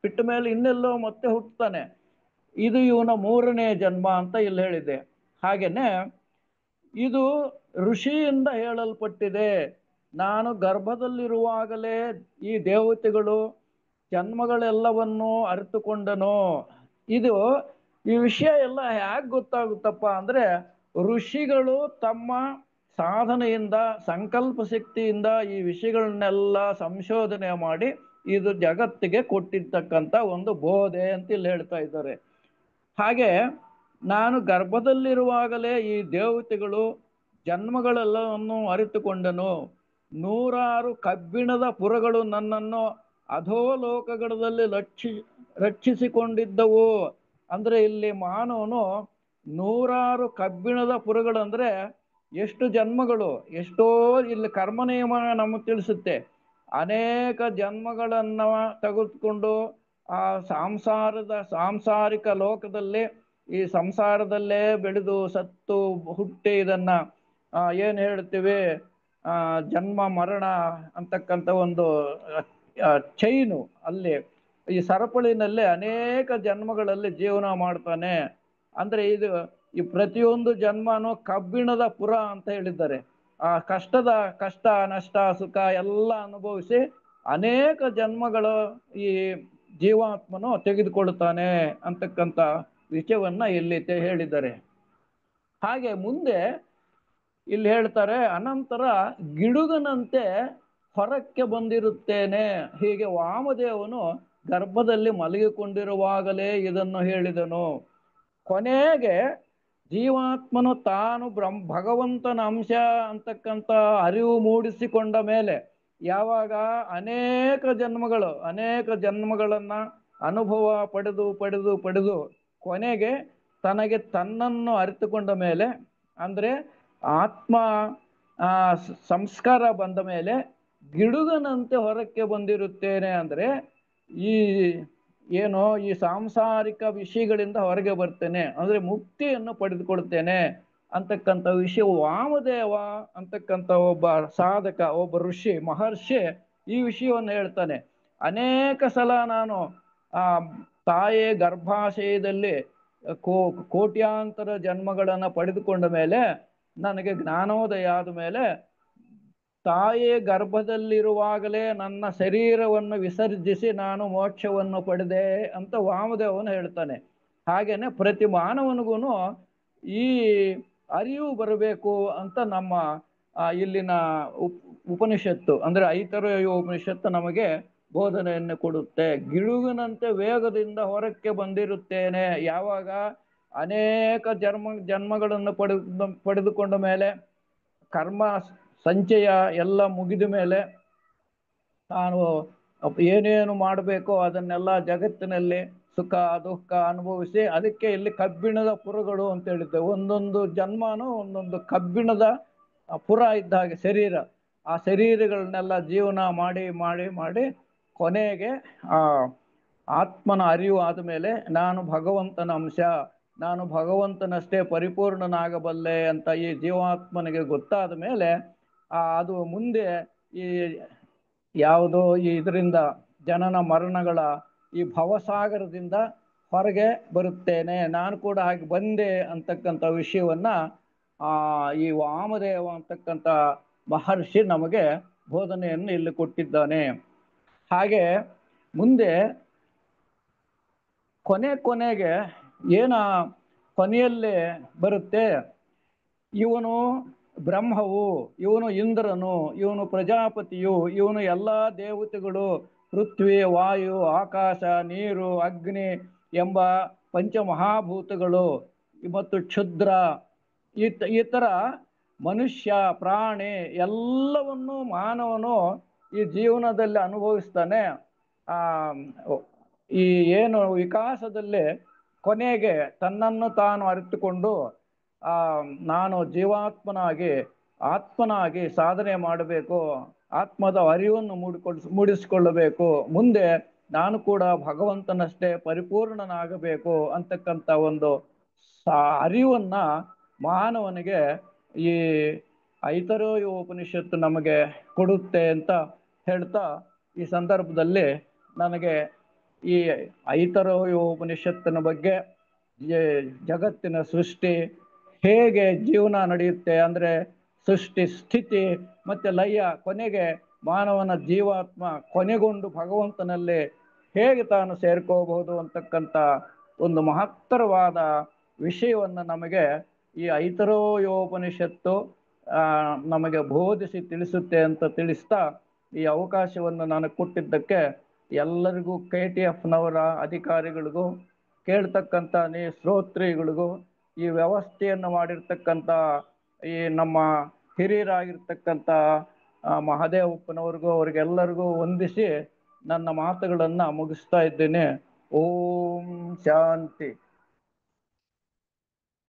ಬಿಟ್ಟ ಮೇಲೆ ಇನ್ನೆಲ್ಲೋ ಮತ್ತೆ ಹುಟ್ಟುತ್ತಾನೆ. ಇದು ಇವನ 3ನೇ ಜನ್ಮ ಅಂತ ಇಲ್ಲಿ ಹೇಳಿದೆ. ಹಾಗೇನೆ ಇದು ಋಷಿಯಿಂದ ಹೇಳಲ್ಪಟ್ಟಿದೆ. ನಾನು ಗರ್ಭದಲ್ಲಿರುವಾಗಲೇ ಈ ದೇವತೆಗಳು ಜನ್ಮಗಳೆಲ್ಲವನ್ನೂ ಅರಿತುಕೊಂಡನು. ಇದು ಈ ವಿಷಯ ಎಲ್ಲ ಹೇಗೆ ಗೊತ್ತಾಗುತ್ತಪ್ಪ ಅಂದ್ರೆ, ಋಷಿಗಳು ತಮ್ಮ ಸಾಧನೆಯಿಂದ ಸಂಕಲ್ಪ ಶಕ್ತಿಯಿಂದ ಈ ವಿಷಯಗಳನ್ನೆಲ್ಲ ಸಂಶೋಧನೆ ಮಾಡಿ ಇದು ಜಗತ್ತಿಗೆ ಕೊಟ್ಟಿರ್ತಕ್ಕಂಥ ಒಂದು ಬೋಧೆ ಅಂತ ಇಲ್ಲಿ ಹೇಳ್ತಾ ಇದ್ದಾರೆ. ಹಾಗೆ ನಾನು ಗರ್ಭದಲ್ಲಿರುವಾಗಲೇ ಈ ದೇವತೆಗಳು ಜನ್ಮಗಳೆಲ್ಲವನ್ನು ಅರಿತುಕೊಂಡನು. 100 ಕಬ್ಬಿಣದ ಪುರಗಳು ನನ್ನನ್ನು ಅಧೋಲೋಕಗಳಲ್ಲಿ ರಕ್ಷಿಸಿಕೊಂಡಿದ್ದವು. ಅಂದ್ರೆ ಇಲ್ಲಿ ಮಾನವನು 100 ಕಬ್ಬಿಣದ ಪುರಗಳಂದ್ರೆ ಎಷ್ಟು ಜನ್ಮಗಳು, ಎಷ್ಟೋ ಇಲ್ಲಿ ಕರ್ಮನಿಯಮ ನಮಗೆ ತಿಳಿಸುತ್ತೆ. ಅನೇಕ ಜನ್ಮಗಳನ್ನ ತೆಗೆದುಕೊಂಡು ಆ ಸಾಂಸಾರಿಕ ಲೋಕದಲ್ಲಿ ಈ ಸಂಸಾರದಲ್ಲೇ ಬೆಳೆದು ಸತ್ತು ಹುಟ್ಟಿ ಇದನ್ನ ಏನ್ ಹೇಳ್ತೀವಿ, ಜನ್ಮ ಮರಣ ಅಂತಕ್ಕಂಥ ಒಂದು ಚೈನು, ಅಲ್ಲಿ ಈ ಸರಪಳಿನಲ್ಲಿ ಅನೇಕ ಜನ್ಮಗಳಲ್ಲಿ ಜೀವನ ಮಾಡ್ತಾನೆ. ಅಂದ್ರೆ ಇದು ಈ ಪ್ರತಿಯೊಂದು ಜನ್ಮನೂ ಕಬ್ಬಿಣದ ಪುರ ಅಂತ ಹೇಳಿದ್ದಾರೆ. ಆ ಕಷ್ಟ ನಷ್ಟ ಸುಖ ಎಲ್ಲ ಅನುಭವಿಸಿ ಅನೇಕ ಜನ್ಮಗಳು ಈ ಜೀವಾತ್ಮನು ತೆಗೆದುಕೊಳ್ಳುತ್ತಾನೆ ಅಂತಕ್ಕಂಥ ವಿಷಯವನ್ನ ಇಲ್ಲಿ ಹೇಳಿದ್ದಾರೆ. ಹಾಗೆ ಮುಂದೆ ಇಲ್ಲಿ ಹೇಳ್ತಾರೆ, ಅನಂತರ ಗಿಡುಗನಂತೆ ಹೊರಕ್ಕೆ ಬಂದಿರುತ್ತೇನೆ. ಹೀಗೆ ವಾಮದೇವನು ಗರ್ಭದಲ್ಲಿ ಮಲಗಿಕೊಂಡಿರುವಾಗಲೇ ಇದನ್ನು ಹೇಳಿದನು. ಕೊನೆಗೆ ಜೀವಾತ್ಮನು ತಾನು ಭಗವಂತನ ಅಂಶ ಅಂತಕ್ಕಂಥ ಅರಿವು ಮೂಡಿಸಿಕೊಂಡ ಮೇಲೆ, ಯಾವಾಗ ಅನೇಕ ಜನ್ಮಗಳನ್ನ ಅನುಭವ ಪಡೆದು ಕೊನೆಗೆ ತನಗೆ ತನ್ನನ್ನು ಅರಿತುಕೊಂಡ ಮೇಲೆ, ಅಂದ್ರೆ ಆತ್ಮ ಸಂಸ್ಕಾರ ಬಂದ ಮೇಲೆ ಗಿಡುಗನಂತೆ ಹೊರಕ್ಕೆ ಬಂದಿರುತ್ತೇನೆ. ಅಂದ್ರೆ ಈ ಈ ಸಾಂಸಾರಿಕ ವಿಷಯಗಳಿಂದ ಹೊರಗೆ ಬರ್ತೇನೆ, ಅಂದ್ರೆ ಮುಕ್ತಿಯನ್ನು ಪಡೆದುಕೊಳ್ತೇನೆ ಅಂತಕ್ಕಂಥ ವಿಷಯ ವಾಮದೇವ ಅಂತಕ್ಕಂಥ ಒಬ್ಬ ಸಾಧಕ, ಒಬ್ಬ ಋಷಿ ಮಹರ್ಷಿ ಈ ವಿಷಯವನ್ನು ಹೇಳ್ತಾನೆ. ಅನೇಕ ಸಲ ನಾನು ತಾಯಿಯ ಗರ್ಭಾಶಯದಲ್ಲಿ ಕೋಟ್ಯಾಂತರ ಜನ್ಮಗಳನ್ನು ಪಡೆದುಕೊಂಡ ಮೇಲೆ ನನಗೆ ಜ್ಞಾನೋದಯ ಆದ ಮೇಲೆ ತಾಯಿಯ ಗರ್ಭದಲ್ಲಿರುವಾಗಲೇ ನನ್ನ ಶರೀರವನ್ನು ವಿಸರ್ಜಿಸಿ ನಾನು ಮೋಕ್ಷವನ್ನು ಪಡೆದೆ ಅಂತ ವಾಮದೇವನು ಹೇಳ್ತಾನೆ. ಹಾಗೇನೆ ಪ್ರತಿ ಮಾನವನಿಗೂ ಈ ಅರಿವು ಬರಬೇಕು ಅಂತ ನಮ್ಮ ಇಲ್ಲಿನ ಉಪನಿಷತ್ತು ಅಂದ್ರೆ ಐತರೇಯ ಉಪನಿಷತ್ತು ನಮಗೆ ಬೋಧನೆಯನ್ನು ಕೊಡುತ್ತೆ. ಗಿಡುಗಿನಂತೆ ವೇಗದಿಂದ ಹೊರಕ್ಕೆ ಬಂದಿರುತ್ತೇನೆ. ಯಾವಾಗ ಅನೇಕ ಜನ್ಮಗಳನ್ನು ಪಡೆದುಕೊಂಡ ಮೇಲೆ, ಕರ್ಮ ಸಂಚಯ ಎಲ್ಲ ಮುಗಿದ ಮೇಲೆ ನಾನು ಏನೇನು ಮಾಡಬೇಕೋ ಅದನ್ನೆಲ್ಲ ಜಗತ್ತಿನಲ್ಲಿ ಸುಖ ದುಃಖ ಅನುಭವಿಸಿ, ಅದಕ್ಕೆ ಇಲ್ಲಿ ಕಬ್ಬಿಣದ ಪುರಗಳು ಅಂತ ಹೇಳಿದ್ದೆ. ಒಂದೊಂದು ಜನ್ಮನೂ ಒಂದೊಂದು ಕಬ್ಬಿಣದ ಪುರ ಇದ್ದ ಹಾಗೆ ಶರೀರ. ಆ ಶರೀರಗಳನ್ನೆಲ್ಲ ಜೀವನ ಮಾಡಿ ಮಾಡಿ ಮಾಡಿ ಕೊನೆಗೆ ಆ ಆತ್ಮನ ಅರಿವು ಆದಮೇಲೆ ನಾನು ಭಗವಂತನ ಅಂಶ, ನಾನು ಭಗವಂತನಷ್ಟೇ ಪರಿಪೂರ್ಣನಾಗಬಲ್ಲೆ ಅಂತ ಈ ಜೀವಾತ್ಮನಿಗೆ ಗೊತ್ತಾದ ಮೇಲೆ ಅದು ಮುಂದೆ ಈ ಯಾವುದೋ ಇದರಿಂದ ಜನನ ಮರಣಗಳ ಈ ಭವಸಾಗರದಿಂದ ಹೊರಗೆ ಬರುತ್ತೇನೆ, ನಾನು ಕೂಡ ಹಾಗೆ ಬಂದೆ ಅಂತಕ್ಕಂಥ ವಿಷಯವನ್ನ ಈ ವಾಮದೇವ ಅಂತಕ್ಕಂಥ ಮಹರ್ಷಿ ನಮಗೆ ಬೋಧನೆಯನ್ನು ಇಲ್ಲಿ ಕೊಟ್ಟಿದ್ದಾನೆ. ಹಾಗೆ ಮುಂದೆ ಕೊನೆಗೆ ಕೊನೆಯಲ್ಲೇ ಬರುತ್ತೆ, ಇವನು ಬ್ರಹ್ಮವು, ಇವನು ಇಂದ್ರನು, ಇವನು ಪ್ರಜಾಪತಿಯು, ಇವನು ಎಲ್ಲ ದೇವತೆಗಳು ಪೃಥ್ವಿ, ವಾಯು, ಆಕಾಶ, ನೀರು, ಅಗ್ನಿ ಎಂಬ ಪಂಚಮಹಾಭೂತಗಳು ಮತ್ತು ಕ್ಷುದ್ರ ಈ ಥರ ಮನುಷ್ಯ, ಪ್ರಾಣಿ ಎಲ್ಲವನ್ನೂ ಮಾನವನು ಈ ಜೀವನದಲ್ಲಿ ಅನುಭವಿಸ್ತಾನೆ. ಆ ಈ ಏನು ವಿಕಾಸದಲ್ಲಿ ಕೊನೆಗೆ ತನ್ನನ್ನು ತಾನು ಅರಿತುಕೊಂಡು ನಾನು ಜೀವಾತ್ಮನಾಗಿ ಆತ್ಮನಾಗಿ ಸಾಧನೆ ಮಾಡಬೇಕು, ಆತ್ಮದ ಅರಿವನ್ನು ಮೂಡಿಸಿಕೊಳ್ಳಬೇಕು, ಮುಂದೆ ನಾನು ಕೂಡ ಭಗವಂತನಷ್ಟೇ ಪರಿಪೂರ್ಣನಾಗಬೇಕು ಅಂತಕ್ಕಂಥ ಒಂದು ಅರಿವನ್ನ ಮಾನವನಿಗೆ ಈ ಐತರೇಯ ಉಪನಿಷತ್ತು ನಮಗೆ ಕೊಡುತ್ತೆ ಅಂತ ಹೇಳ್ತಾ, ಈ ಸಂದರ್ಭದಲ್ಲಿ ನನಗೆ ಈ ಐತರೇಯ ಉಪನಿಷತ್ತಿನ ಬಗ್ಗೆ ಜಗತ್ತಿನ ಸೃಷ್ಟಿ ಹೇಗೆ ಜೀವನ ನಡೆಯುತ್ತೆ ಅಂದರೆ ಸೃಷ್ಟಿ, ಸ್ಥಿತಿ ಮತ್ತೆ ಲಯ, ಕೊನೆಗೆ ಮಾನವನ ಜೀವಾತ್ಮ ಕೊನೆಗೊಂಡು ಭಗವಂತನಲ್ಲಿ ಹೇಗೆ ತಾನು ಸೇರ್ಕೋಬಹುದು ಅಂತಕ್ಕಂಥ ಒಂದು ಮಹತ್ತರವಾದ ವಿಷಯವನ್ನು ನಮಗೆ ಈ ಐತರೇಯೋಪನಿಷತ್ತು ನಮಗೆ ಬೋಧಿಸಿ ತಿಳಿಸುತ್ತೆ ಅಂತ ತಿಳಿಸ್ತಾ, ಈ ಅವಕಾಶವನ್ನು ನಾನು ಕೊಟ್ಟಿದ್ದಕ್ಕೆ ಎಲ್ಲರಿಗೂ KTFನವರ ಅಧಿಕಾರಿಗಳಿಗೂ, ಕೇಳ್ತಕ್ಕಂಥ ಶ್ರೋತ್ರಿಗಳಿಗೂ, ಈ ವ್ಯವಸ್ಥೆಯನ್ನು ಮಾಡಿರ್ತಕ್ಕಂಥ ಈ ನಮ್ಮ ಹಿರಿಯರಾಗಿರ್ತಕ್ಕಂಥ ಮಹದೇವಪ್ಪನವ್ರಿಗೂ ಅವ್ರಿಗೆಲ್ಲರಿಗೂ ವಂದಿಸಿ ನನ್ನ ಮಾತುಗಳನ್ನು ಮುಗಿಸ್ತಾ ಇದ್ದೇನೆ. ಓಂ ಶಾಂತಿ.